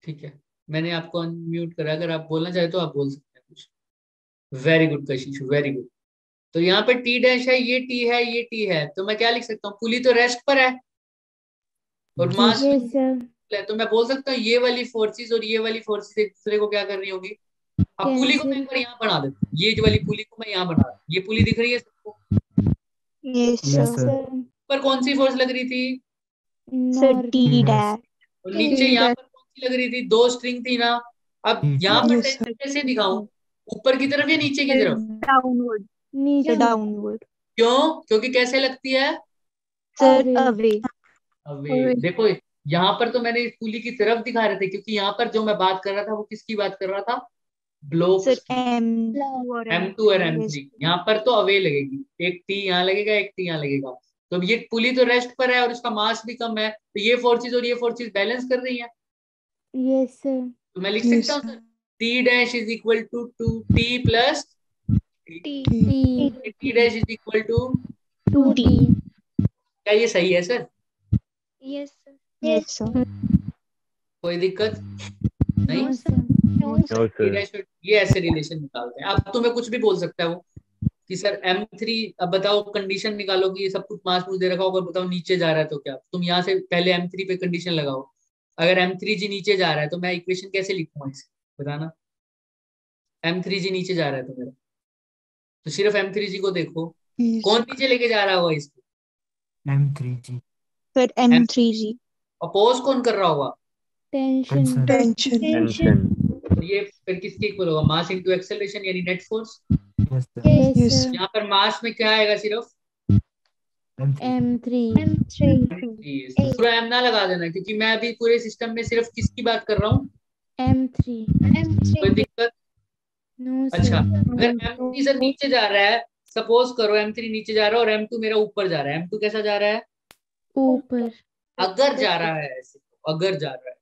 ठीक है, मैंने आपको अनम्यूट करा, अगर आप बोलना चाहे तो आप बोल सकते हैं कुछ। वेरी गुड कशिश, वेरी गुड। तो यहाँ पे टी डैश है, ये टी है, ये टी है, तो मैं क्या लिख सकता हूँ, पुली तो रेस्ट पर है और मास यस सर। है, तो मैं बोल सकता हूँ ये वाली फोर्सेस और ये वाली फोर्सेस एक दूसरे को क्या कर रही होगी। अब पुली को मैं एक बार यहाँ बना देता हूँ, ये वाली पुली को मैं यहाँ बना रहा हूँ, ये पुली दिख रही है सबको। Yes, Yes, sir. sir. Sir पर कौन सी फोर्स लग रही थी, Sir, north. T T dash. और नीचे T यहाँ dash. पर कौन सी लग रही थी, दो स्ट्रिंग थी ना। अब T, यहाँ पर Yes, sir. टेंशन कैसे दिखाऊं, ऊपर की तरफ या नीचे की Sir, तरफ, downward. Sir, नीचे। downward. क्यों, क्योंकि कैसे लगती है, Sir, Away. away. Away. Away. देखो यहाँ पर तो मैंने इस पुली की तरफ दिखा रहे थे, क्योंकि यहाँ पर जो मैं बात कर रहा था वो किसकी बात कर रहा था, ब्लॉक Sir, की, M2 और M2 और M3. M3। यहाँ पर तो अवे लगेगी, एक टी यहाँ लगेगा, एक टी यहाँ लगेगा। तो अब ये पुली तो रेस्ट पर है और इसका मास भी कम है, तो ये फोर्सेस और ये फोर्सेस बैलेंस कर रही हैं। Yes sir. तो मैं लिख Yes, सकता हूँ sir, T dash is equal to two T plus T. T T dash is equal to, 2T। क्या ये सही है sir, Yes, sir. Yes, sir. कोई दिक्कत नहीं। No sir. No, no sir. T sir. Dash ये ऐसे रिलेशन निकालते हैं। अब तुम्हें कुछ भी बोल सकता है वो कि सर M3, अब बताओ कंडीशन निकालो कि ये सब कुछ मास मुझे दे रखा होगा, बताओ नीचे जा रहा है तो क्या, तुम यहाँ से पहले M3 पे कंडीशन लगाओ, अगर M3G नीचे जा रहा है तो मैं इक्वेशन कैसे लिखूंगा इसे, बताना। M3G नीचे जा रहा है तो मेरा, तो सिर्फ M3G को देखो, Yes. कौन नीचे लेके जा रहा होगा इसको, M3G. Sir, M3G. अपोज कौन कर रहा होगा, टेंशन। Tension. Tension. टेंशन। तो ये फिर किसके इक्वल होगा, मास इंटू एक्सेलरेशन यानी net force. Yes, sir. Yes Yes. Sir. यहाँ पर मास में क्या आएगा, सिर्फ M3. M3। M3। पूरा M ना लगा देना, क्योंकि मैं अभी पूरे सिस्टम में सिर्फ किसकी बात कर रहा हूँ, M3। कोई दिक्कत। नो अच्छा, सर। अगर M3 सर नीचे जा रहा है, सपोज करो M3 नीचे जा रहा है और M2 मेरा ऊपर जा रहा है, M2 कैसा जा रहा है, ऊपर। अगर जा रहा है ऐसे, तो अगर जा रहा है,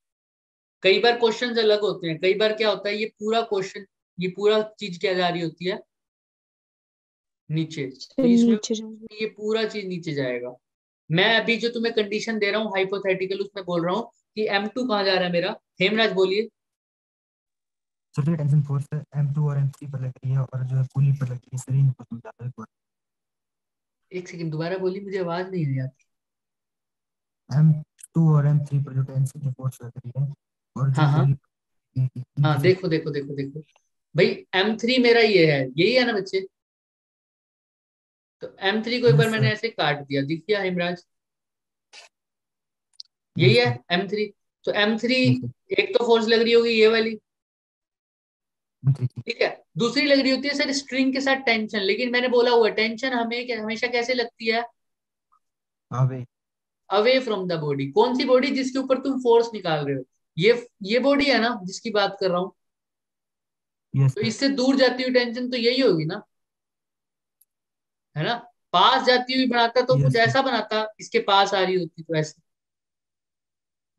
कई बार क्वेश्चंस अलग होते हैं, कई बार क्या होता है, ये पूरा क्वेश्चन, ये पूरा चीज क्या जा रही होती है, नीचे, तो Sir, इसमें नीचे जाएगा. ये पूरा चीज नीचे जाएगा। मैं अभी जो तुम्हें कंडीशन दे रहा हूँ हाइपोथेटिकल, उसमें बोल रहा हूँ कि M2 कहाँ जा रहा है मेरा, हेमराज बोलिए। सर जो टेंशन फोर्स है M2 और M3 पर लग रही है और जो है पुली पर लग रही है, सर इनको समझा दो एक बार। एक सेकंड दोबारा बोलिए, मुझे आवाज नहीं आई आती। M2 और M3 पर जो टेंशन की फोर्स लग रही है और जो हाँ हाँ पुली हाँ, देखो देखो देखो देखो भाई, M3 मेरा ये है, यही है ना बच्चे, तो M3 को एक बार Yes, मैंने sir. ऐसे काट दिया, दिख गया हेमराज, यही Yes, है sir. M3। तो M3 Yes, sir. एक तो फोर्स लग रही होगी ये वाली, M3 की. ठीक है, दूसरी लग रही होती है सर स्ट्रिंग के साथ टेंशन, लेकिन मैंने बोला हुआ टेंशन हमें हमेशा कैसे लगती है, Away. Away from the body. कौन सी बॉडी, जिसके ऊपर तुम फोर्स निकाल रहे हो, ये बॉडी है ना जिसकी बात कर रहा हूँ, Yes, तो sir. इससे दूर जाती हुई टेंशन तो यही होगी ना, है ना। पास जाती हुई बनाता तो कुछ Yes, sir. ऐसा बनाता, इसके पास आ रही होती तो ऐसे,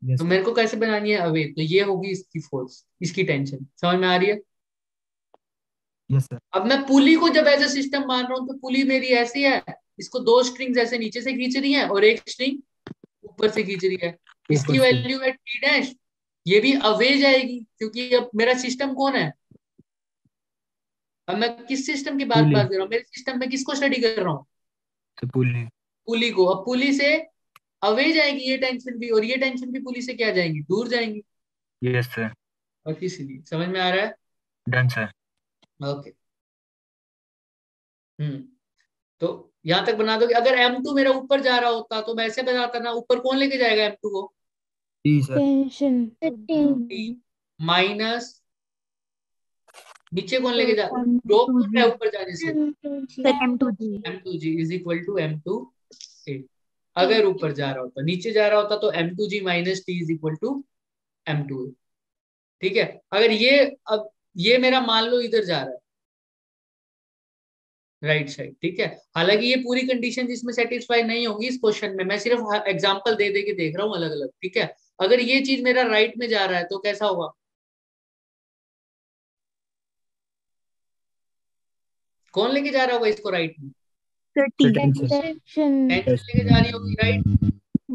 Yes, तो sir. मेरे को कैसे बनानी है अवे, तो ये होगी इसकी फोर्स, इसकी टेंशन, समझ में आ रही है। Yes, sir. अब मैं पुली को जब ऐसे सिस्टम मान रहा हूँ, तो पुली मेरी ऐसी है, इसको दो स्ट्रिंग्स ऐसे नीचे से खींच रही है और एक स्ट्रिंग ऊपर से खींच रही है, इसकी ऊपर से. वैल्यू है टी डैश, ये भी अवे जाएगी, क्योंकि अब मेरा सिस्टम कौन है, अब मैं किस सिस्टम की बात पुली। बात कर रहा हूँ, मेरे सिस्टम में किसको स्टडी कर रहा हूँ, तो पुली. पुली को। अब पुली से अवे जाएगी ये टेंशन भी, और ये टेंशन भी पुली से क्या जाएंगी, दूर जाएंगी, Yes, sir. और इसीलिए समझ में आ रहा है। Done, sir. ओके, तो यहां तक बना दो कि अगर M2 मेरा ऊपर जा रहा होता तो मैं ऐसे बनाता ना, ऊपर कौन लेके जाएगा M2 को, T, sir. टेंशन। माइनस, नीचे कौन लेके जा, ड्रॉप कौन रहा है ऊपर जाने से, Sir, M2G. M2G is equal to M2A। अगर ऊपर जा रहा होता, नीचे जा रहा होता तो M2G minus T is equal to M2A, ठीक है। अगर ये, अब ये मेरा मान लो इधर जा रहा है राइट साइड, ठीक है, हालांकि ये पूरी कंडीशन जिसमें सेटिस्फाई नहीं होगी इस क्वेश्चन में, मैं सिर्फ एग्जांपल दे दे के देख रहा हूँ अलग अलग, ठीक है। अगर ये चीज मेरा राइट में जा रहा है तो कैसा होगा, कौन लेके जा रहा होगा इसको राइट में, Sir, T. Tension. Tension. Tension लेके जा रही होगी राइट।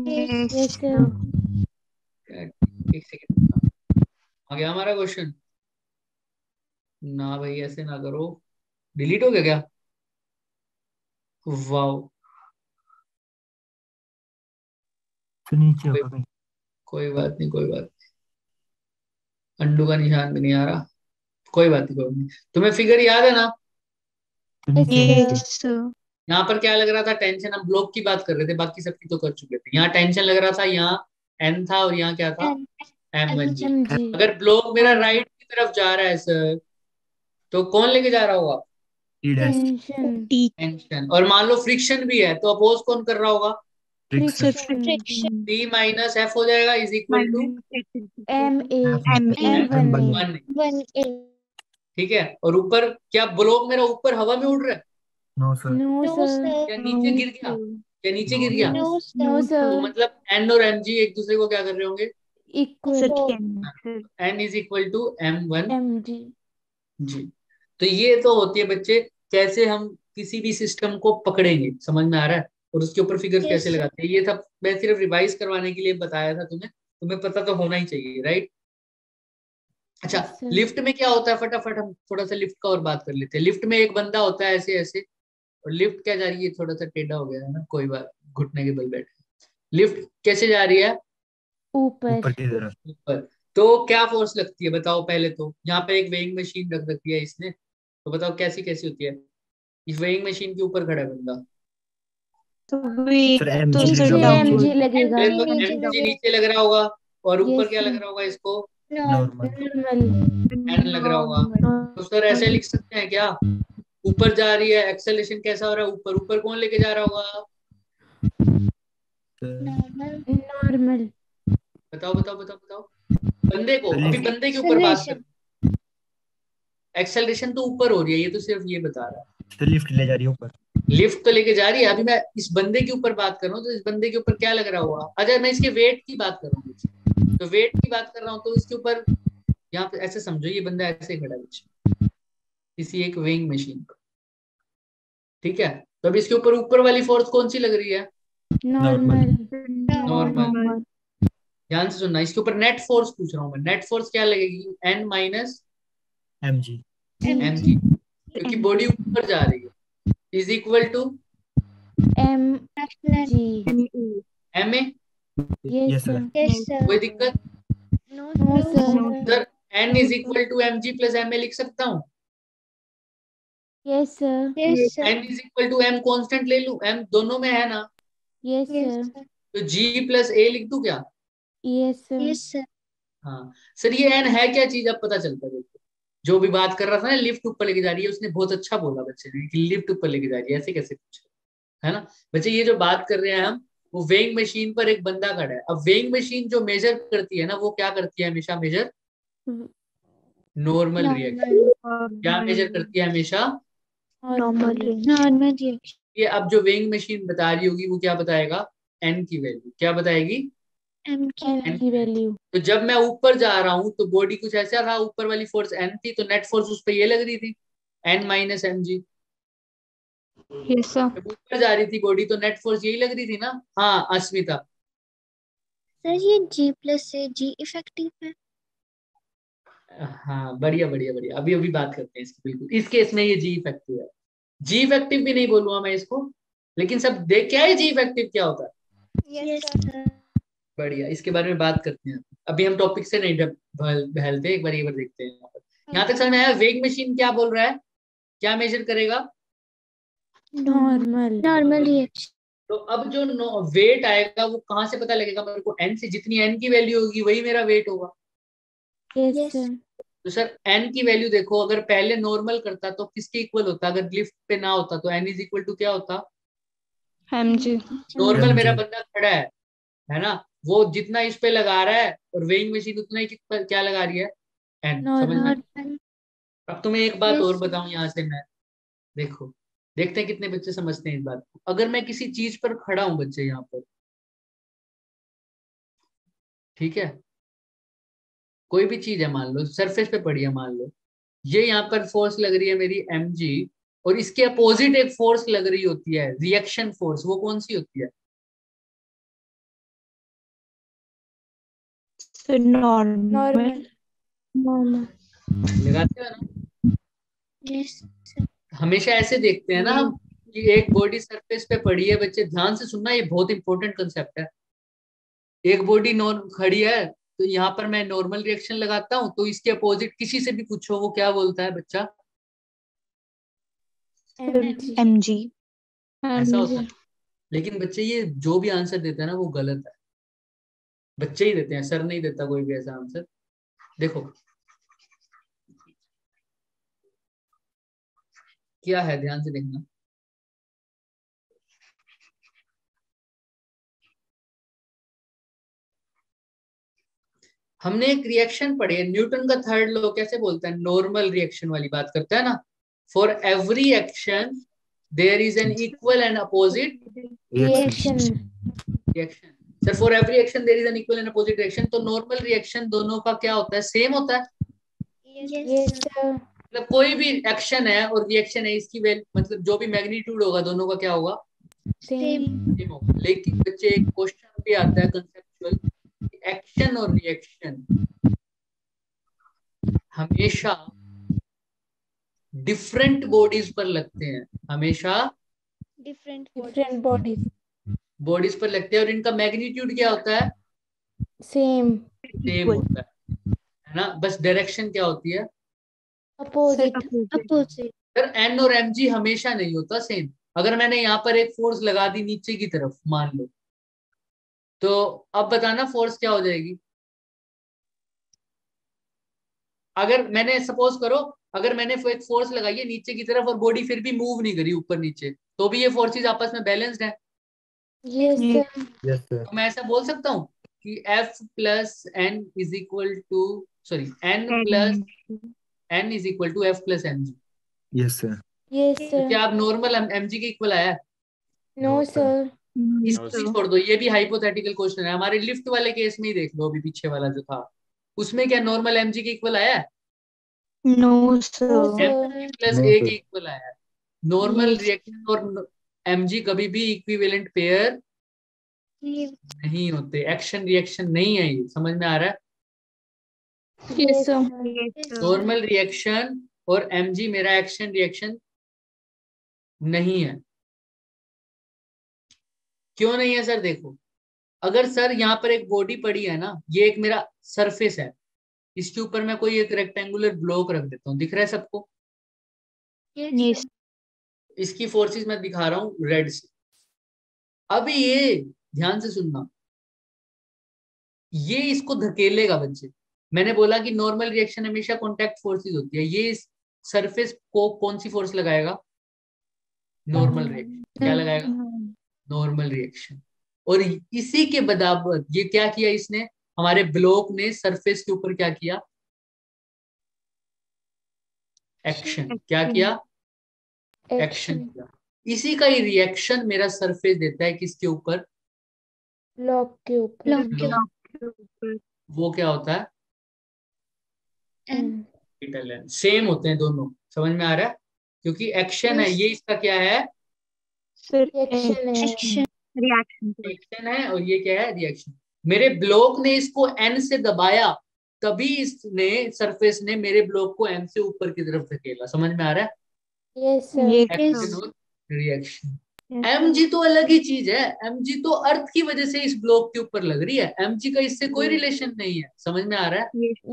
Yes Yes. सर। एक सेकेंड, आ गया हमारा क्वेश्चन, ना भाई ऐसे ना करो, डिलीट हो गया क्या, वाओ, फिर नीचे कोई होगा कहीं। कोई बात नहीं, कोई बात नहीं। अंडू का निशान भी नहीं आ रहा, कोई बात नहीं, कोई बात नहीं। तुम्हें फिगर याद है ना? फिर नीचे Yes, नीचे। Yes, sir. यहाँ पर क्या लग रहा था? टेंशन। हम ब्लॉक की बात कर रहे थे, बाकी सबकी तो कर चुके थे। यहाँ टेंशन लग रहा था, यहाँ एन था, और यहाँ क्या था? M1G। MG, अगर ब्लॉक मेरा राइट की तरफ जा रहा है सर, तो कौन लेके जा रहा होगा? T dash. tension, T. Tension. और मान लो फ्रिक्शन भी है, तो अपोज कौन कर रहा होगा? Friction. Sir, friction. T minus F हो जाएगा, is equal to MA, M1. M1A, 1। ठीक है, और ऊपर क्या ब्लॉक मेरा ऊपर हवा में उड़ रहा है? No sir. no sir, या नीचे गिर गया? या नीचे गिर गया? no तो sir, मतलब N और MG एक दूसरे को क्या कर रहे होंगे? equal Sir, to can. Sir. N is equal to M1G। MG, तो ये तो होती है बच्चे, कैसे हम किसी भी सिस्टम को पकड़ेंगे, समझ में आ रहा है? और उसके ऊपर फिगर कैसे लगाते हैं, ये सब मैं सिर्फ रिवाइज करवाने के लिए बताया था तुम्हें। तुम्हें पता तो होना ही चाहिए, राइट? अच्छा, Yes, sir. लिफ्ट में क्या होता है? फटाफट हम थोड़ा सा लिफ्ट का और बात कर लेते हैं। लिफ्ट में एक बंदा होता है ऐसे ऐसे, और लिफ्ट क्या जा रही है? थोड़ा सा टेढ़ा हो गया है ना, कोई बात, घुटने के बल बैठे। लिफ्ट कैसे जा रही है? ऊपर, ऊपर की तरफ। ऊपर। तो क्या फोर्स लगती है बताओ? पहले तो यहाँ पे एक वेइंग मशीन रख रखी है इसने, तो बताओ कैसी कैसी होती है? इस वेइंग मशीन के ऊपर खड़ा है बंदा, तो weight Sir, तो MG sir नीचे down MG होगा. लगेगा, तो MG नीचे लग रहा होगा, और ऊपर Yes, क्या लग sir. रहा होगा इसको? नॉर्मल। normal, एन लग रहा होगा। तो सर ऐसे लिख सकते हैं क्या? ऊपर जा रही है, एक्सेलरेशन कैसा हो रहा है? ऊपर। ऊपर कौन लेके जा रहा होगा? normal, बताओ बताओ बताओ बताओ। बंदे को, अभी लिफ्ट। बंदे के ऊपर बात कर। एक्सेलरेशन तो ऊपर हो रही है, ये तो सिर्फ ये बता रहा है। तो लिफ्ट ले जा रही है ऊपर। लिफ्ट तो लेके जा रही है, अभी मैं इस बंदे के ऊपर बात कर रहा हूँ, तो इस बंदे के ऊपर क्या लग रहा होगा? अच्छा, मैं इसके वेट की बात कर रहा हूँ, तो वेट की बात कर रहा हूँ, तो इसके ऊपर यहाँ पे ऐसे समझो, ये बंदा ऐसे खड़ा है किसी एक वेइंग मशीन पर, ठीक है? तो अब इसके ऊपर ऊपर वाली फोर्स कौन सी लग रही है? normal, normal. ध्यान से सुनना, इसके ऊपर नेट फोर्स पूछ रहा हूँ मैं। नेट फोर्स क्या लगेगी? N minus MG। MG, क्योंकि बॉडी ऊपर जा रही है, is equal to MG, MA। Yes sir. कोई दिक्कत? no sir, sir N is equal to MG plus MA लिख सकता हूँ? yes sir, N is equal to M constant ले लूं? M दोनों में है ना, yes sir, तो G प्लस A लिख दूं क्या? yes sir, हाँ सर, ये N है क्या चीज? अब पता चलता है। देखो, जो भी बात कर रहा था ना, लिफ्ट ऊपर लेके जा रही है, उसने बहुत अच्छा बोला बच्चे ने कि लिफ्ट ऊपर लेके जा रही है, ऐसे कैसे पूछा, है ना? बच्चे ये जो बात कर रहे हैं हम, वो वेइंग मशीन पर एक बंदा खड़ा है। अब वेइंग मशीन जो मेजर करती है ना, वो क्या करती है हमेशा? Measure normal reaction. क्या मेजर करती है हमेशा? Normal. ये अब जो वेइंग मशीन बता रही होगी, वो क्या बताएगा? एन की वैल्यू क्या बताएगी? M की वैल्यू, तो जब मैं ऊपर जा रहा हूं, तो बॉडी कुछ ऐसा था, ऊपर वाली फोर्स एन थी, तो नेट फोर्स उस पर ये लग रही थी, N minus MG। Yes, sir. जब ऊपर जा रही थी बॉडी, तो नेट फोर्स यही लग रही थी ना? हाँ अस्मिता। सर ये G प्लस से G इफेक्टिव है? हाँ बढ़िया बढ़िया बढ़िया, अभी अभी बात करते हैं इसकी। बिल्कुल, इस केस में ये जी इफेक्टिव है। जी इफेक्टिव भी नहीं बोलूंगा मैं इसको, लेकिन सब देख क्या है जी इफेक्टिव क्या होता है। Yes sir. बढ़िया, इसके बारे में बात करते हैं। अभी हम टॉपिक से नहीं बहलते, एक बार ये बार देखते हैं। यहाँ तक समझ में आया? वेग मशीन क्या बोल रहा है? क्या मेजर करेगा? Normal reaction. तो अब जो वेट आएगा, वो कहाँ से पता लगेगा मेरे को? एन से। जितनी एन की वैल्यू होगी वही मेरा वेट होगा। yes sir, तो सर एन की वैल्यू देखो, अगर पहले नॉर्मल करता तो किसके इक्वल होता? अगर लिफ्ट पे ना होता तो एन इज इक्वल टू क्या होता? MG. नॉर्मल मेरा MG। बंदा खड़ा है ना? वो जितना इस पे लगा रहा है, और वेइंग मशीन उतना ही क्या लगा रही है? एन। समझ में? नॉर्मल, अब तुम्हें एक बात Yes, और sir. बताऊं यहाँ से मैं। देखो, देखते हैं कितने बच्चे समझते हैं इस बात को। अगर मैं किसी चीज पर खड़ा हूं बच्चे, यहाँ पर, ठीक है, कोई भी चीज है, मान लो सरफेस पे पड़ी है, मान लो ये यहाँ पर फोर्स लग रही है मेरी MG, और इसके अपोजिट एक फोर्स लग रही होती है, रिएक्शन फोर्स। वो कौन सी होती है? So normal. लगाते हो ना? Yes. हमेशा ऐसे देखते हैं ना हम, कि एक बॉडी सरफेस पे पड़ी है, बच्चे ध्यान से सुनना, ये बहुत इंपॉर्टेंट कंसेप्ट है। एक बॉडी खड़ी है, तो यहाँ पर मैं नॉर्मल रिएक्शन लगाता हूँ, तो इसके अपोजिट किसी से भी पूछो वो क्या बोलता है बच्चा? mg ऐसा होता है। लेकिन बच्चे ये जो भी आंसर देता है ना वो गलत है, बच्चे ही देते हैं, सर नहीं देता कोई भी ऐसा आंसर। देखो क्या है, ध्यान से देखना। हमने एक रिएक्शन पढ़ी है, न्यूटन का थर्ड लॉ कैसे बोलता है, नॉर्मल रिएक्शन वाली बात करता है ना। For every action there is an equal and opposite reaction. Reaction. Sir for every action there is an equal and opposite reaction, तो नॉर्मल रिएक्शन दोनों का क्या होता है, सेम होता है। Yes sir. मतलब कोई भी एक्शन है और रिएक्शन है, इसकी मतलब जो भी मैग्नीट्यूड होगा दोनों का क्या होगा, सेम। सेम होगा। लेकिन बच्चे एक क्वेश्चन भी आता है कंसेप्चुअल, एक्शन और रिएक्शन हमेशा डिफरेंट बॉडीज पर लगते हैं, हमेशा डिफरेंट बॉडीज पर लगते हैं, और इनका मैग्नीट्यूड क्या होता है, सेम। सेम होता है ना। बस डायरेक्शन क्या होती है, अपोजिट। सर एन और एम जी हमेशा नहीं होता सेम। अगर मैंने यहाँ पर एक फोर्स लगा दी नीचे की तरफ मान लो, तो अब बताना फोर्स क्या हो जाएगी। अगर मैंने सपोज करो, अगर मैंने एक फोर्स लगाई है नीचे की तरफ और बॉडी फिर भी मूव नहीं करी ऊपर नीचे, तो भी ये फोर्सेस आपस में बैलेंस्ड है। Yes sir. तो मैं ऐसा बोल सकता हूँ कि F plus N is equal to, sorry N plus N is equal to F plus M G. Yes sir. Yes sir. क्या आप नॉर्मल एम जी के इक्वल आया? No sir. इसको भी छोड़ दो, ये भी हाइपोथेटिकल क्वेश्चन है। हमारे लिफ्ट वाले केस में ही देख लो, अभी पीछे वाला जो था उसमें क्या नॉर्मल एम जी के इक्वल आया? No sir. M plus A के इक्वल आया। नॉर्मल रिएक्शन और एमजी कभी भी इक्विवेलेंट पेयर नहीं होते, एक्शन रिएक्शन नहीं है, ये समझ में आ रहा है? Yes sir. नॉर्मल रिएक्शन और एमजी मेरा एक्शन रिएक्शन नहीं है। क्यों नहीं है सर? देखो, अगर सर यहाँ पर एक बॉडी पड़ी है ना, ये एक मेरा सरफेस है, इसके ऊपर मैं कोई एक रेक्टेंगुलर ब्लॉक रख देता हूँ, दिख रहा है सबको? यस इसकी फोर्सेस मैं दिखा रहा हूँ रेड से। अभी ये ध्यान से सुनना, ये इसको धकेलेगा बच्चे। मैंने बोला कि नॉर्मल रिएक्शन हमेशा कॉन्टैक्ट फोर्सेस होती है, ये इस सरफेस को कौन सी फोर्स लगाएगा? Normal reaction. क्या लगाएगा? Normal reaction. और इसी के बराबर ये क्या किया इसने, हमारे ब्लॉक ने सरफेस के ऊपर क्या किया? एक्शन। क्या किया? एक्शन किया। इसी का ही रिएक्शन मेरा सरफेस देता है किसके ऊपर? ब्लॉक के ऊपर। वो क्या होता है? Capital N. सेम होते हैं दोनों, समझ में आ रहा है? क्योंकि एक्शन है, ये इसका क्या है? एक्शन है, और ये क्या है? रिएक्शन। मेरे ब्लॉक ने इसको एन से दबाया, तभी इसने सरफेस ने मेरे ब्लॉक को एन से ऊपर की तरफ धकेला। समझ में आ रहा है? Yes sir. एक्शन और रिएक्शन। एमजी तो अलग ही चीज है, एमजी तो अर्थ की वजह से इस ब्लॉक के ऊपर लग रही है, एमजी का इससे कोई रिलेशन नहीं है। समझ में आ रहा है?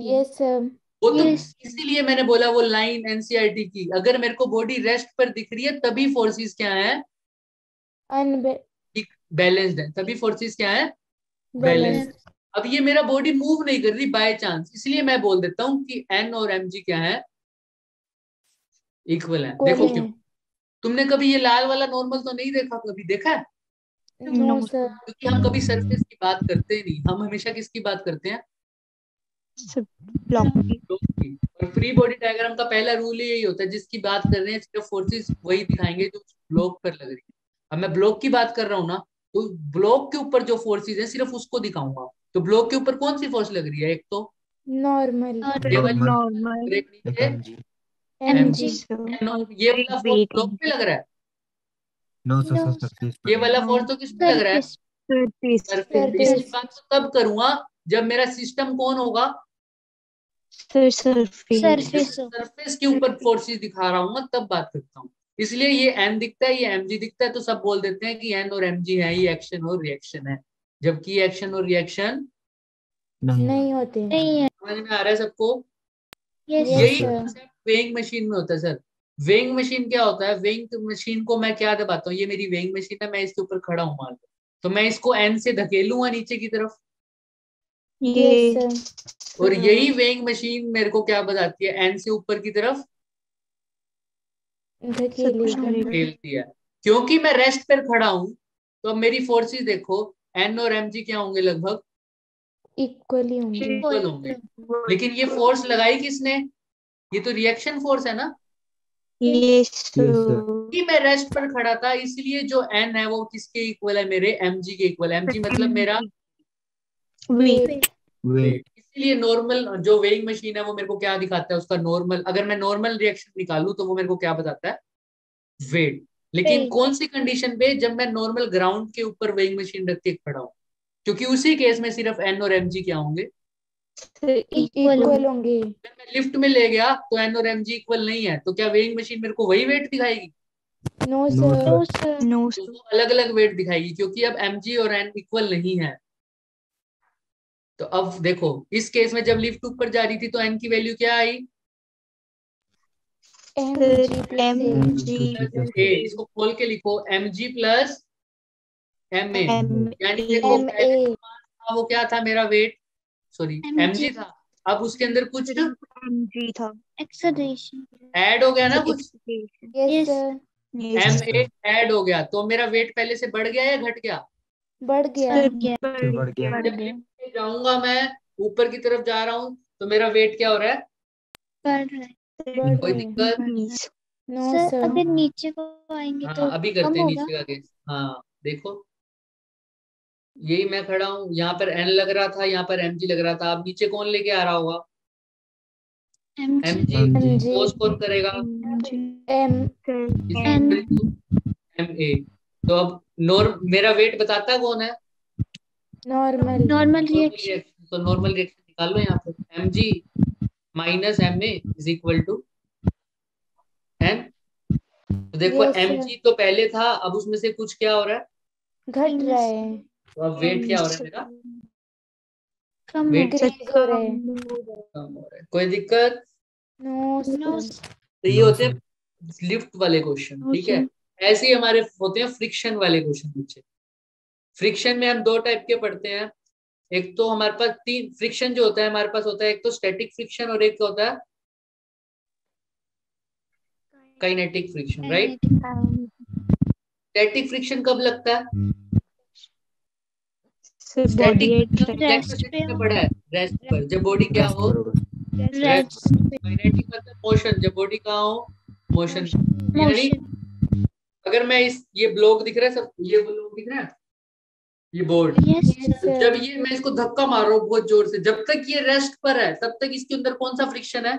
Yes sir. वो तो इसीलिए मैंने बोला वो लाइन एनसीईआरटी की, अगर मेरे को बॉडी रेस्ट पर दिख रही है तभी फोर्सेस क्या है? बैलेंस्ड है। तभी फोर्सेस क्या है? बैलेंस्ड। अब ये मेरा बॉडी मूव नहीं कर रही बाय चांस, इसलिए मैं बोल देता हूँ कि एन और एमजी क्या है? इक्वल है। देखो क्यों? तुमने कभी ये लाल वाला नॉर्मल तो नहीं देखा? कभी देखा है? No sir. क्योंकि हम कभी सरफेस की बात करते नहीं, हम हमेशा किसकी बात करते हैं? ब्लॉक की। और फ्री बॉडी डायग्राम का पहला रूल यही होता है, जिसकी बात कर रहे हैं सिर्फ फोर्सेस वही दिखाएंगे जो ब्लॉक पर लग रही है। अब मैं ब्लॉक की बात कर रहा हूँ ना, तो ब्लॉक के ऊपर जो फोर्सेस है सिर्फ उसको दिखाऊंगा। तो ब्लॉक के ऊपर कौन सी फोर्स लग रही है? एक तो नॉर्मल। एमजी। ये वाला फोर्स ब्लॉक पे लग रहा है? No sir. ये वाला फोर्स तो किस पे लग रहा है? सरफेस। इसकी बात तो तब करूंगा जब मेरा सिस्टम कौन होगा? सरफेस के ऊपर फोर्सेस दिखा रहा हूँ तब बात करता हूँ। इसलिए ये एन दिखता है, ये mg दिखता है, तो सब बोल देते हैं कि एन और mg है, ये एक्शन और रिएक्शन है, जबकि एक्शन और रिएक्शन नहीं होते। नहीं है। समझ में आ रहा है सबको? यस यही sir. कॉन्सेप्ट वेइंग मशीन में होता है सर। वेइंग मशीन क्या होता है? वेइंग मशीन को मैं क्या दबाता हूँ, ये मेरी वेइंग मशीन है, मैं इसके ऊपर खड़ा हूँ मान लो, तो मैं इसको एन से धकेलूंगा नीचे की तरफ, ये और यही वेइंग मशीन मेरे को क्या बताती है, एन से ऊपर की तरफ धकेलती है। क्योंकि मैं रेस्ट पर खड़ा हूं, तो अब मेरी फोर्सेस देखो, एन और mg क्या होंगे, लगभग इक्वली होंगे। इक्वल होंगे। लेकिन ये फोर्स लगाई किसने? ये तो रिएक्शन फोर्स है ना। कि मैं रेस्ट पर खड़ा था, इसलिए जो n है वो किसके इक्वल है, मेरे mg के इक्वल है। mg मतलब मेरा वेट। वेट। इसीलिए नॉर्मल जो वेइंग मशीन है वो मेरे को क्या दिखाता है, उसका नॉर्मल, अगर मैं नॉर्मल रिएक्शन निकालूं तो वो मेरे को क्या बताता है, वेट। लेकिन Weight. कौन सी कंडीशन पे? जब मैं नॉर्मल ग्राउंड के ऊपर वेइंग मशीन रख के खड़ा हूं, क्योंकि उसी केस में सिर्फ n और mg क्या होंगे, इक्वल होंगे। अगर मैं लिफ्ट में ले गया तो n और mg इक्वल नहीं है, तो क्या वेइंग मशीन मेरे को वही वेट दिखाएगी? No no sir. Sir. No तो वो अलग अलग वेट दिखाएगी, क्योंकि अब mg और n इक्वल नहीं है। तो अब देखो, इस केस में जब लिफ्ट ऊपर जा रही थी तो n की वैल्यू क्या आई, mg इसको खोल के लिखो, mg प्लस ma, यानी देखो ma पहले जो मान था वो क्या था, मेरा वेट, सॉरी mg mg था, अब उसके अंदर कुछ mg था। acceleration. ऐड हो गया ना, कुछ यस सर। ma ऐड हो गया, तो मेरा वेट पहले से बढ़ गया या घट गया? बढ़ गया। बढ़ गया। जब लिफ्ट में जाऊंगा मैं, ऊपर की तरफ जा रहा हूँ, तो मेरा वेट क्या हो रहा है, बढ़ रहा है। बढ़ कोई रहा है। दिक्कत? No sir sir. अगर नीचे को आएंगे हाँ तो अभी कम करते हैं होगा। नीचे का केस। हाँ देखो, यही मैं खड़ा हूँ, यहाँ पर n लग रहा था, यहाँ पर mg लग रहा था, अब नीचे कौन लेके आ रहा होगा, mg. mg। फोर्स कौन करेगा, एम ma। तो अब मेरा वेट बताता कौन है, normal. Normal normal reaction. Reaction. तो नॉर्मल रिएक्शन निकाल लो यहाँ पे, mg minus ma is equal to n। तो देखो Yes, sir. mg तो पहले था, अब उसमें से कुछ क्या हो रहा है, घट रहा है। तो अब वेट क्या हो रहा है मेरा, कम वेट इंक्रीज हो रहा है। कम हो रहा है। कोई दिक्कत? No no. सर। तो ये होते हैं लिफ्ट वाले क्वेश्चन, ठीक है। ऐसे ही हमारे होते हैं फ्रिक्शन वाले क्वेश्चन नीचे। फ्रिक्शन में हम दो टाइप के पढ़ते हैं, एक तो हमारे पास तीन फ्रिक्शन जो होता है हमारे पास होता है, एक तो स्टैटिक फ्रिक्शन और एक होता है kinetic friction, right. Static friction कब लगता है, स्टैटिक इलेक्ट्रिसिटी में पढ़ा है, रेस्ट पर, जब बॉडी क्या हो, रेस्ट। काइनेटिक मतलब मोशन, जब बॉडी कहाँ हो, मोशन। यानी अगर मैं ये ब्लॉक दिख रहा है सब, ये ब्लॉक दिख रहा है, ये बोर्ड, यस तो जब ये मैं इसको धक्का मार रहा हूँ बहुत जोर से, जब तक ये रेस्ट पर है तब तक इसके अंदर कौन सा फ्रिक्शन है,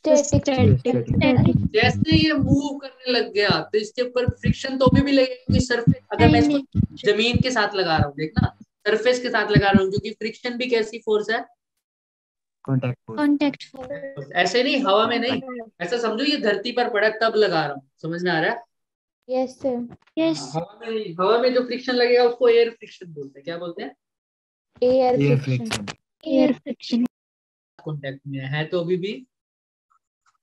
स्टैटिक। जैसे ये मूव करने लग गया तो इसके ऊपर फ्रिक्शन तो अभी भी लगेगा, क्योंकि सरफेस, अगर मैं इसको जमीन के साथ लगा रहा हूँ, देखना सरफेस के साथ लगा रहा हूँ, क्योंकि फ्रिक्शन भी कैसी फोर्स है, कांटेक्ट फोर्स. ऐसे नहीं, हवा में नहीं, ऐसा समझो ये धरती पर पड़ा है, तब लगा रहा हूँ, समझ में आ रहा है। Yes sir. यस. हवा में नहीं, हवा में जो फ्रिक्शन लगेगा उसको एयर फ्रिक्शन बोलते हैं, क्या बोलते हैं, air friction. Air friction. Contact में है तो अभी भी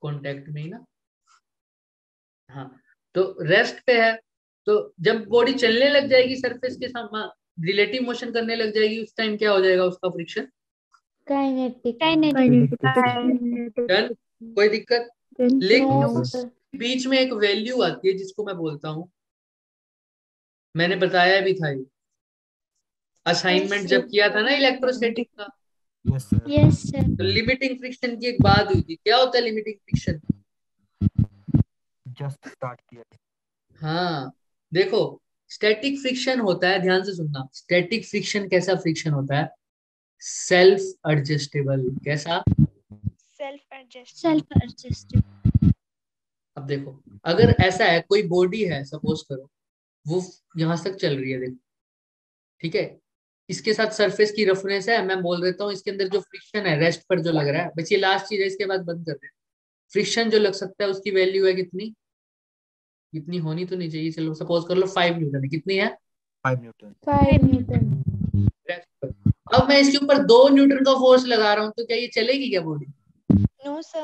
कॉन्टेक्ट में ही ना। हाँ, तो रेस्ट पे है, तो जब बॉडी चलने लग जाएगी सरफेस के साथ, रिलेटिव मोशन करने लग जाएगी, उस टाइम क्या हो जाएगा उसका फ्रिक्शन, काइनेटिक। डन। कोई दिक्कत? लेकिन नो सर। बीच में एक वैल्यू आती है जिसको मैं बोलता हूँ, मैंने बताया भी था ये असाइनमेंट जब किया था ना इलेक्ट्रोस्टैटिक का। Yes sir. तो लिमिटिंग फ्रिक्शन की एक बात हुई थी, क्या होता है लिमिटिंग फ्रिक्शन, जस्ट स्टार्ट किया। हाँ देखो, स्टैटिक फ्रिक्शन होता है, ध्यान से सुनना, स्टैटिक फ्रिक्शन कैसा फ्रिक्शन होता है, सेल्फ एडजस्टेबल। कैसा, सेल्फ एडजस्टेड. अब देखो, अगर ऐसा है कोई बॉडी है, सपोज करो वो यहां तक चल रही है, देखो ठीक है, इसके साथ सरफेस की रफनेस है, मैं बोल देता हूँ इसके अंदर जो फ्रिक्शन है रेस्ट पर जो लग रहा है, बस ये लास्ट चीज है, इसके बाद बंद कर दे। फ्रिक्शन जो लग सकता है उसकी वैल्यू है कितनी, इतनी होनी तो नहीं चाहिए, चलो सपोज कर लो 5 न्यूटन है, कितनी है 5 न्यूटन। 5 न्यूटन। अब मैं इसके ऊपर 2 न्यूटन का फोर्स लगा रहा हूँ तो क्या ये चलेगी क्या बॉडी? No sir.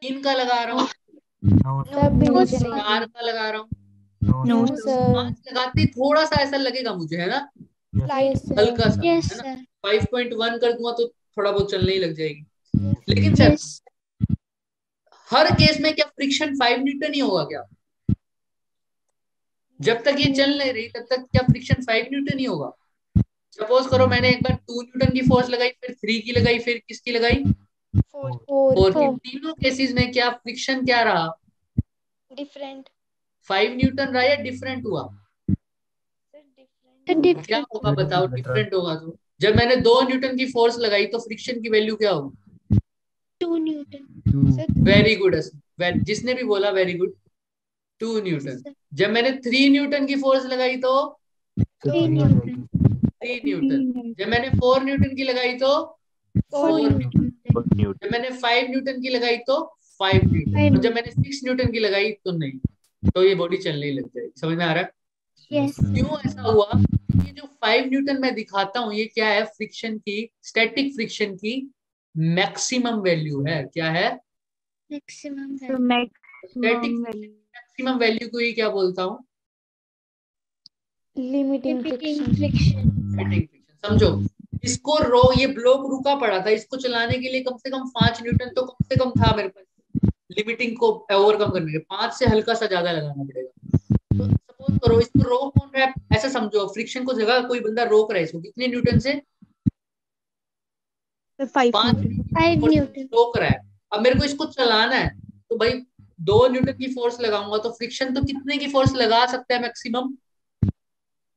3 का लगा रहा हूँ, नो तब भी नहीं 4 चलेगी। का लगा रहा हूँ, नो नो सर। सर। 5 लगाते ही थोड़ा सा ऐसा लगेगा मुझे, है ना, यस सर। हल्का सा, यस है ना। सर 5.1 कर दूंगा तो थोड़ा बहुत चलने ही लग जाएगी। लेकिन सर यस हर केस में क्या फ्रिक्शन 5 न्यूटन ही होगा क्या? जब तक ये चल नहीं रही तब तक क्या फ्रिक्शन 5 न्यूटन ही होगा? सपोज करो मैंने एक बार 2 न्यूटन की फोर्स लगाई, फिर 3 की लगाई, फिर किसकी लगाई, 4 की। तीनों केसेस में क्या फ्रिक्शन क्या रहा? डिफरेंट। 5 न्यूटन रहा या डिफरेंट हुआ? क्या डिफरेंट होगा बताओ, डिफरेंट होगा तो। जब मैंने 2 न्यूटन की फोर्स लगाई तो फ्रिक्शन की वैल्यू क्या होगी? 2 न्यूटन वेरी गुड, जिसने भी बोला वेरी गुड, 2 न्यूटन। जब मैंने 3 न्यूटन की फोर्स लगाई तो 3 न्यूटन 3 न्यूटन। जब मैंने 4 न्यूटन की लगाई तो 4 4 न्यूटन। न्यूटन जब मैंने 5 न्यूटन की लगाई तो 5 न्यूटन। और जब मैंने 6 न्यूटन की लगाई तो नहीं, तो ये बॉडी चलने ही लग जाएगी। समझ में आ रहा है? यस क्यों ऐसा हुआ? ये जो 5 न्यूटन मैं दिखाता हूँ ये क्या है, फ्रिक्शन की, स्टैटिक फ्रिक्शन की मैक्सिमम वैल्यू है। क्या है? मैक्सिमम तो है स्टैटिक मैक्सिमम मैक्सिमम वैल्यू को ही क्या बोलता हूँ? Limiting limiting friction. फ्रिक्शन समझो, इसको रो, ये ब्लॉक रुका पड़ा था, इसको चलाने के लिए कम से कम 5 न्यूटन तो कम से कम था मेरे पास, लिमिटिंग को ओवरकम करने के 5 से हल्का सा ज्यादा लगाना पड़ेगा। तो सपोज करो इसको रोक कौन रहा है, ऐसा समझो फ्रिक्शन को जगह कोई बंदा रोक रहा है इसको, कितने न्यूटन से? 5 5 न्यूटन 5 फोर्स न्यूटन रोक रहा है। अब मेरे को इसको चलाना है तो भाई 2 न्यूटन की फोर्स लगाऊंगा तो फ्रिक्शन तो कितने की फोर्स लगा सकता है मैक्सिमम?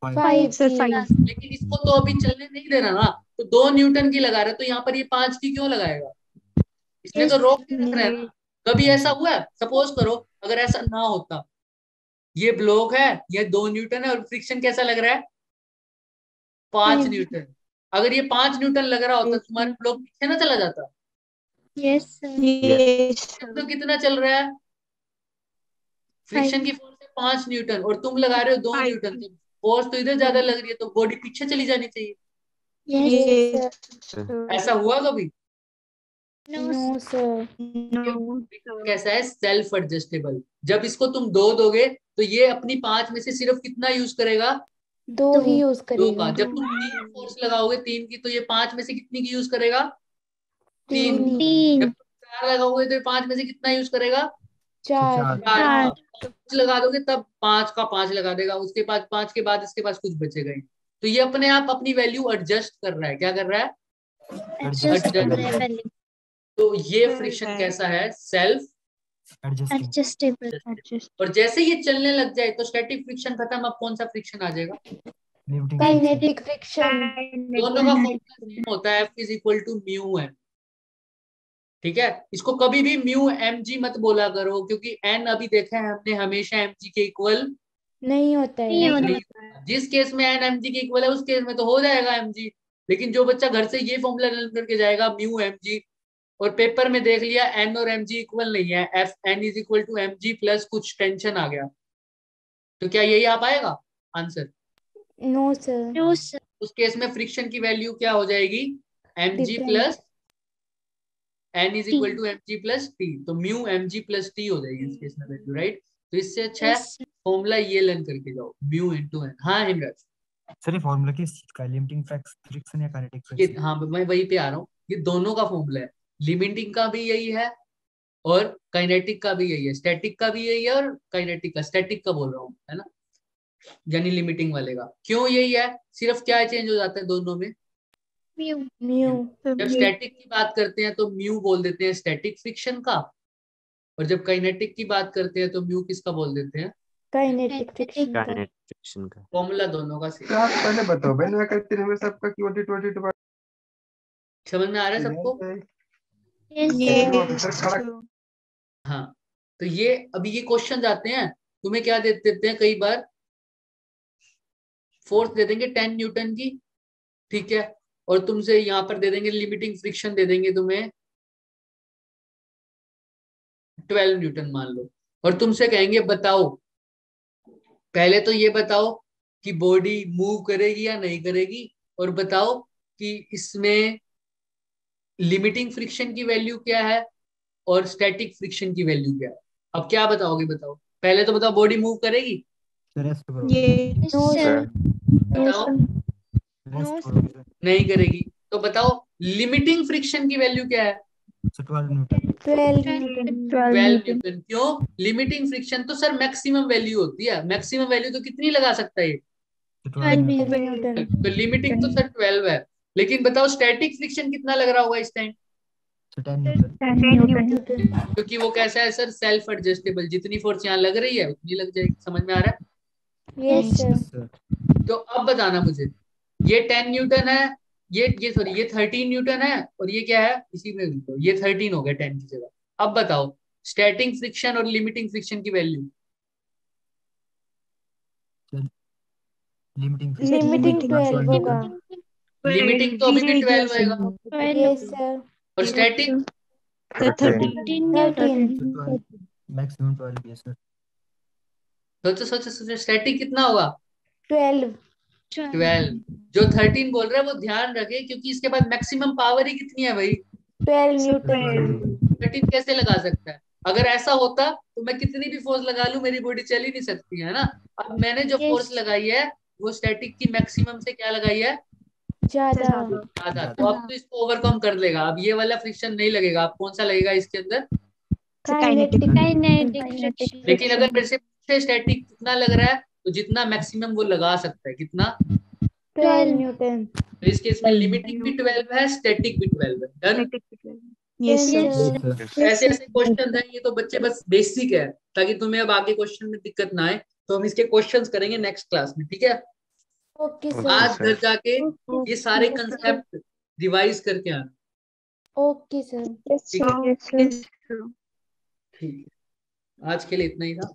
5 सर की। 5 लेकिन इसको तो अभी चलने नहीं देना ना, तो 2 न्यूटन की लगा रहा है तो यहाँ पर ये 5 की क्यों लगाएगा? इसने तो रोक के रख रहा है ना। कभी ऐसा हुआ है? सपोज करो अगर ऐसा ना होता, ये ब्लॉक है, ये 2 न्यूटन है और फ्रिक्शन कैसा लग रहा है? 5 न्यूटन। अगर ये 5 न्यूटन लग रहा होता तो तुम्हारा ब्लॉक पीछे ना चला जाता? यस सर यस तो कितना चल रहा है? फ्रिक्शन की फोर्स है 5 न्यूटन और तुम लगा रहे हो 2 न्यूटन, तो फोर्स तो इधर ज्यादा लग रही है, तो बॉडी पीछे चली जानी चाहिए। यस ऐसा हुआ कभी? No sir. कैसा है? Self adjustable. जब इसको तुम 2 दोगे तो ये अपनी 5 में से सिर्फ कितना यूज करेगा? 2 ही यूज 2 करेगा। का। जब तुम 3 फोर्स लगाओगे 3 की तो ये 5 में से कितनी की यूज करेगा? 3 3 की। जब 3 तुम 4 लगाओगे तो ये 5 में से कितना यूज करेगा? 4। 4 4 का। 5 लगा दोगे तब 5 का 5 लगा देगा, उसके बाद 5 के बाद इसके पास कुछ बचेगा ही। तो ये अपने आप अपनी वैल्यू एडजस्ट कर रहा है। क्या कर रहा है? एडजस्ट कर रहे हैं वैल्यू तो ये फ्रिक्शन कैसा है? Self adjusting. एडजस्टेबल और जैसे ये चलने लग जाए तो स्टैटिक फ्रिक्शन खत्म, अब कौन सा फ्रिक्शन आ जाएगा? Limiting kinetic friction. दोनों का फॉर्मूला सेम होता है, F is equal to mu M. ठीक है, इसको कभी भी म्यू एम जी मत बोला करो, क्योंकि एन अभी देखा है हमने हमेशा एम जी के इक्वल नहीं होता नहीं है। होता नहीं। जिस केस में एन एम जी के इक्वल है उस केस में तो हो जाएगा एम जी। लेकिन जो बच्चा घर से ये फॉर्मूला लर्न करके जाएगा म्यू एम जी, और पेपर में देख लिया एन और एम जी इक्वल नहीं है, F N is equal to M G plus कुछ टेंशन आ गया, तो क्या यही आ पाएगा answer? No sir. No sir उस केस में फ्रिक्शन की वैल्यू क्या हो जाएगी? M G different. Plus N is T equal to M G plus T, तो mu M G plus T हो जाएगी इस केस में वैल्यू, राइट। तो इससे अच्छा है यस फॉर्मूला ये लर्न करके जाओ, म्यू इनटू एन। हाँ हिमराज, सर ये फॉर्मूला किस चीज का, लिमिटिंग फ्रिक्शन या काइनेटिक ये फ्रिक्शन? हाँ मैं वहीं पे आ रहा हूँ, ये दोनों का फॉर्मूला है। लिमिटिंग का भी यही है और काइनेटिक का भी यही है, स्टैटिक का भी यही है और काइनेटिक का, स्टैटिक का बोल रहा हूँ, है ना, यानी लिमिटिंग वाले का। क्यों यही है? सिर्फ क्या चेंज हो जाता है दोनों में? Mu mu. जब स्टैटिक की बात करते हैं तो म्यू बोल देते हैं स्टैटिक फ्रिक्शन का, और जब काइनेटिक की बात करते हैं तो म्यू किसका बोल देते हैं? काइनेटिक फ्रिक्शन का। काइनेटिक फ्रिक्शन का। फॉर्मूला दोनों का सेम। आप पहले बताओ भाई, मैं कहती हूँ हमेशा आपका कि 2022 समझ में आ रहा है सबको? यस ऑफिसर खड़ा हाँ, तो ये अभी ये क्वेश्चन आते हैं, तुम्हें क्या दे देते हैं कई बार, फोर्स दे देंगे 10 न्यूटन की, ठीक है, और तुमसे यहाँ पर दे देंगे लिमिटिंग फ्रिक्शन दे देंगे तुम्हें 12 न्यूटन मान लो, और तुमसे कहेंगे बताओ, पहले तो ये बताओ कि बॉडी मूव करेगी या नहीं करेगी, और बताओ कि इसमें लिमिटिंग फ्रिक्शन की वैल्यू क्या है और स्टैटिक फ्रिक्शन की वैल्यू क्या है। अब क्या बताओगे, बताओ पहले तो बताओ, बॉडी मूव करेगी? सर रेस्ट करो, ये नो सर बताओ रेस्ट करो सर। नहीं करेगी। तो बताओ लिमिटिंग फ्रिक्शन की वैल्यू क्या है? Sir 12 Newton. 12 Newton 12 12 Newton. Newton. क्यों? लिमिटिंग फ्रिक्शन तो सर मैक्सिमम वैल्यू होती है, मैक्सिमम वैल्यू तो कितनी लगा सकता है ये? Sir 12 Newton. न्यूटन तो लिमिटिंग तो सर 12 है, लेकिन बताओ स्टैटिक फ्रिक्शन कितना लग रहा होगा इस टाइम? Sir 10 Newton. 10 न्यूटन। क्योंकि वो कैसा है सर, सेल्फ एडजस्टेबल, जितनी फोर्स यहाँ लग रही है उतनी लग जाएगी। समझ में आ रहा है? यस सर सर तो अब बताना मुझे, ये 10 न्यूटन है, ये सॉरी ये 13 न्यूटन है, और ये क्या है इसी में लिखो, ये 13 हो गया 10 की जगह। अब बताओ स्टैटिक फ्रिक्शन और लिमिटिंग फ्रिक्शन की वैल्यू। लिमिटिंग लिमिटिंग 12 होगा। लिमिटिंग तो अभी भी 12 आएगा, यस सर और स्टैटिक 13 13 मैक्सिमम 12 है सर। सोचो सोचो सोचो, स्टैटिक कितना होगा? 12 12। जो 13 बोल रहा है वो ध्यान रखे, क्योंकि इसके बाद मैक्सिमम पावर ही कितनी है भाई? 12 न्यूटन 13 कैसे लगा सकता है? अगर ऐसा होता तो मैं कितनी भी फोर्स लगा लूं मेरी बॉडी चल ही नहीं सकती है ना। अब मैंने जो फोर्स Yes. लगाई है वो स्टैटिक की मैक्सिमम से क्या लगाई है? ज्यादा ज्यादा। तो अब तो इसको ओवरकम कर लेगा, अब ये वाला फ्रिक्शन नहीं लगेगा। अब कौन सा लगेगा इसके अंदर? काइनेटिक काइनेटिक फ्रिक्शन लेकिन अगर मेरे से पूछे स्टैटिक कितना लग रहा है, तो जितना मैक्सिमम वो लगा सकता है कितना? 12 न्यूटन तो इस केस में लिमिटिंग भी 12 है, स्टैटिक भी 12 है। Done? Yes Yes, sir. sir. ऐसे ऐसे क्वेश्चन है, ये तो बच्चे बस बेसिक है, ताकि तुम्हें अब आगे क्वेश्चन में दिक्कत ना आए। तो हम इसके क्वेश्चंस करेंगे नेक्स्ट क्लास में, ठीक है? ओके आज सर घर जाके ये सारे कंसेप्ट रिवाइज करके आना, ओके सर ठीक है? Yes sir. ठीक है, आज के लिए इतना ही था।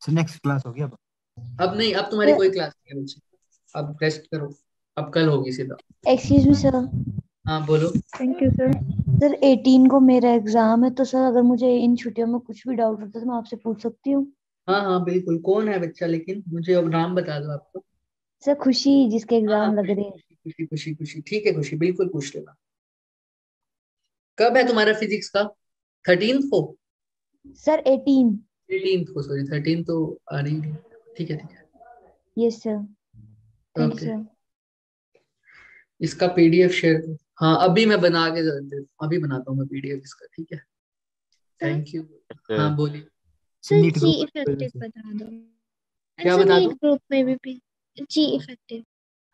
सर नेक्स्ट क्लास होगी अब। अब नहीं, अब तुम्हारी कोई क्लास नहीं है बच्चे, अब रेस्ट करो, अब कल होगी सीधा। एक्सक्यूज मी सर हाँ बोलो। Thank you sir. सर 18 को मेरा एग्जाम है, तो सर अगर मुझे इन छुट्टियों में कुछ भी डाउट होता है तो मैं आपसे पूछ सकती हूँ? हाँ हाँ बिल्कुल, कौन है बच्चा, लेकिन मुझे अब नाम बता दो आपको। सर खुशी, जिसके हाँ एग्जाम लग रहे हैं। खुशी खुशी खुशी खुशी, ठीक है खुशी, बिल्कुल पूछ लेना। कब है तुम्हारा फिजिक्स का? 13 को? सर 18 18 को, सॉरी 13 तो आ नहीं रही। ठीक है ठीक है, yes sir thank you okay. Sir. इसका पीडीएफ शेयर करो। हाँ अभी मैं बना के अभी बनाता हूँ मैं पीडीएफ इसका, ठीक है? Thank you. हाँ बोलिए। सर नीट जी ग्रुप इफेक्टिव बता दो। क्या सर बता नीट दूं? ग्रुप में भी जी इफेक्टिव।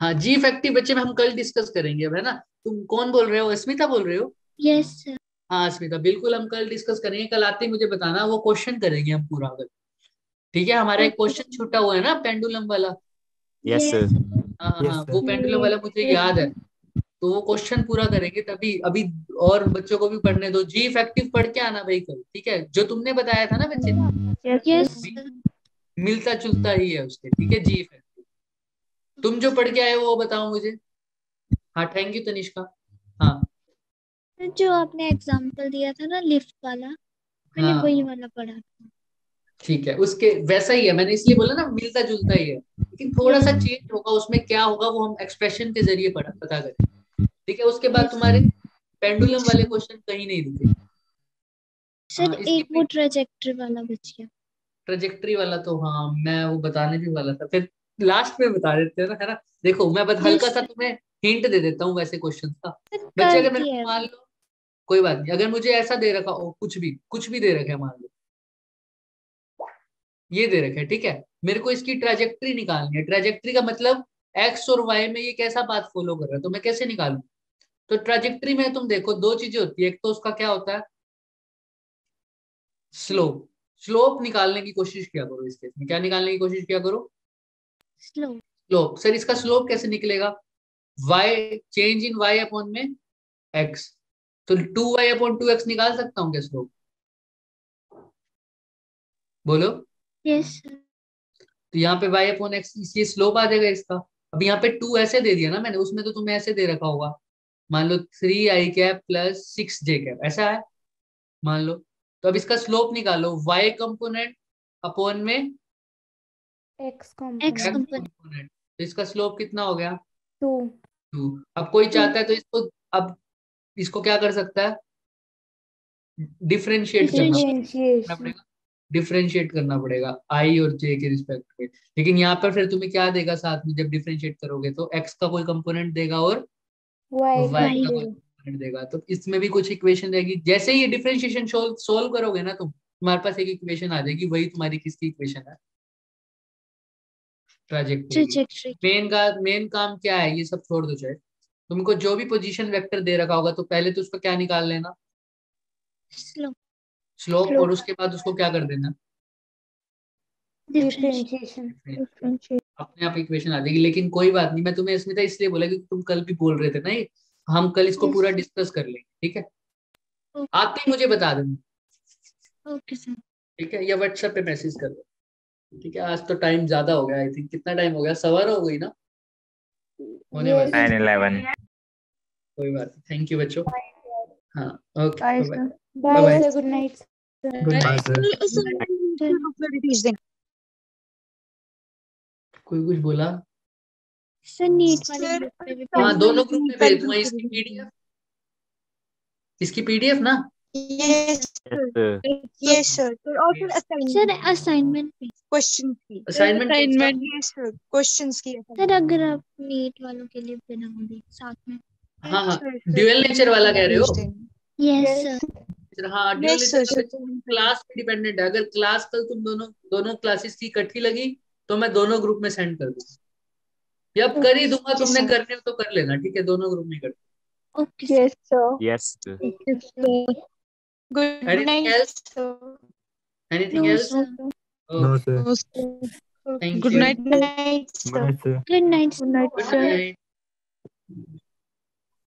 हाँ जी इफेक्टिव बच्चे में हम कल डिस्कस करेंगे अब, है ना? तुम कौन बोल रहे हो, अस्मिता बोल रहे हो? Yes sir. हाँ अस्मिता, बिल्कुल हम कल डिस्कस करेंगे। कल आते ही मुझे बताना, वो क्वेश्चन करेंगे हम पूरा कल, ठीक है? हमारा एक क्वेश्चन छूटा हुआ है ना पेंडुलम वाला। Yes sir. हाँ Yes, हाँ sir. वो पेंडुलम वाला मुझे याद है, तो वो क्वेश्चन पूरा करेंगे तभी। अभी और बच्चों को भी पढ़ने दो, जी इफेक्टिव पढ़ के आना भाई कल, ठीक है? जो तुमने बताया था ना बच्चे, यस भी मिलता जुलता ही है उसके, ठीक है? जी इफेक्टिव तुम जो पढ़ के आए हो वो बताओ मुझे। हाँ थैंक यू तनिष्का। हाँ जो आपने एग्जांपल दिया था ना लिफ्ट वाला, मैंने हाँ वही वाला पढ़ा था। ठीक है, उसके वैसा ही है, मैंने इसलिए बोला ना मिलता जुलता ही है, लेकिन थोड़ा सा चेंज होगा उसमें। क्या होगा वो हम एक्सप्रेशन के जरिए पता करें, ठीक है? उसके बाद तुम्हारे पेंडुलम वाले क्वेश्चन कहीं नहीं दिखे। सर हाँ इसकी एक वो ट्रेजेक्टरी वाला बच गया। ट्रेजेक्टरी वाला तो हाँ मैं वो बताने भी वाला था, फिर लास्ट में बता देते हैं ना, है ना? देखो मैं बस हल्का सा तुम्हें हिंट दे देता हूँ वैसे क्वेश्चन का। सर बच्चे कर अगर मेरे दिया को मान लो, कोई बात नहीं, अगर मुझे ऐसा दे रखा हो, कुछ भी दे रखा है, मान लो ये दे रखा है, ठीक है? मेरे को इसकी ट्रेजेक्टरी निकालनी है। ट्रेजेक्टरी का मतलब एक्स और वाई में ये कैसा पाथ फॉलो कर रहा है, तो मैं कैसे निकालूं? तो ट्रेजेक्टरी में तुम देखो दो चीजें होती है, एक तो उसका क्या होता है स्लोप। स्लोप निकालने की कोशिश किया करो इस केस में। क्या निकालने की कोशिश किया करो? स्लो। स्लोप। सर इसका स्लोप कैसे निकलेगा? Y, change in Y upon में एक्स, तो 2y अपॉन 2x निकाल सकता हूँ क्या स्लोप? बोलो। Yes sir. तो यहाँ पे y अपॉन एक्स, इसलिए स्लोप आ जाएगा इसका। अब यहाँ पे 2 ऐसे दे दिया ना मैंने, उसमें तो तुम्हें ऐसे दे रखा होगा, मान लो 3i cap plus 6j cap, ऐसा है। मान लो। तो अब इसका स्लोप निकालो, y कंपोनेंट अपॉन में x x component component component, तो इसका स्लोप कितना हो गया? 2 2। अब कोई चाहता है तो इसको, अब इसको क्या कर सकता है? डिफरेंशिएट करना डिफरेंशिएशन पड़ेगा, डिफरेंशिएट करना पड़ेगा आई और जे के रिस्पेक्ट में। लेकिन यहाँ पर फिर तुम्हें क्या देगा साथ में, जब डिफरेंशिएट करोगे तो एक्स का कोई कंपोनेंट देगा और वाई वाई का का कोई कंपोनेंट देगा। तो इसमें भी कुछ इक्वेशन रहेगी। जैसे ही ये डिफरेंशिएशन सोल्व करोगे ना तुम्हारे पास एक इक्वेशन आ जाएगी, वही तुम्हारी किसकी इक्वेशन है? ट्रैजेक्टरी। ट्रेजेक्टरी। मेन काम क्या है, ये सब छोड़ दो। चाहे तुमको जो भी पोजीशन वेक्टर दे रखा होगा तो पहले तो उसका क्या निकाल लेना? स्लोप। स्लोप। और उसके बाद उसको क्या कर देना? डिफरेंशिएशन अपने आप इक्वेशन आ जाएगी। लेकिन कोई बात नहीं, मैं तुम्हें स्मिता इसलिए बोला क्योंकि तुम कल भी बोल रहे थे ना, ये हम कल इसको Yes. पूरा डिस्कस कर लेंगे, ठीक है? Okay. आते ही मुझे बता देना, ओके सर। ठीक है? या व्हाट्सएप पे मैसेज कर दो, ठीक है? आज तो टाइम ज्यादा हो गया, आई थिंक कितना टाइम हो गया, 1:15 हो गई ना, होने वाली। 9:11। कोई बात नहीं, थैंक यू बच्चों। हाँ okay, Bye, bye sir. Bye Bye-bye. Sir, good night good कोई कुछ बोला? सर नीट वाले ग्रुप पे भी हाँ, भेज दोनों ग्रुप में भेज दूंगा। इसकी पीडीएफ, इसकी पीडीएफ ना? Yes, sir. Yes, sir. और फिर सर असाइनमेंट पे। क्वेश्चन की असाइनमेंट yes sir क्वेश्चंस की सर अगर आप नीट वालों के लिए बनाओगे साथ में। हाँ हाँ, ड्यूअल नेचर वाला कह रहे हो? Yes sir. हाँ, dual Yes, nature sir. Class पे डिपेंडेंट है। अगर क्लास कल तुम दोनों क्लासेस की इकट्ठी लगी तो मैं दोनों ग्रुप में सेंड कर दूंगा, या अब कर ही दूंगा। तुमने करने तो कर लेना, ठीक है? दोनों ग्रुप में कर। Okay sir. Yes, sir. Yes, sir. Good Anything night, else? sir. Anything No, else? sir. No, sir. Thank Good you. night, Good night, sir. Good night, sir. Good night, Good sir. night.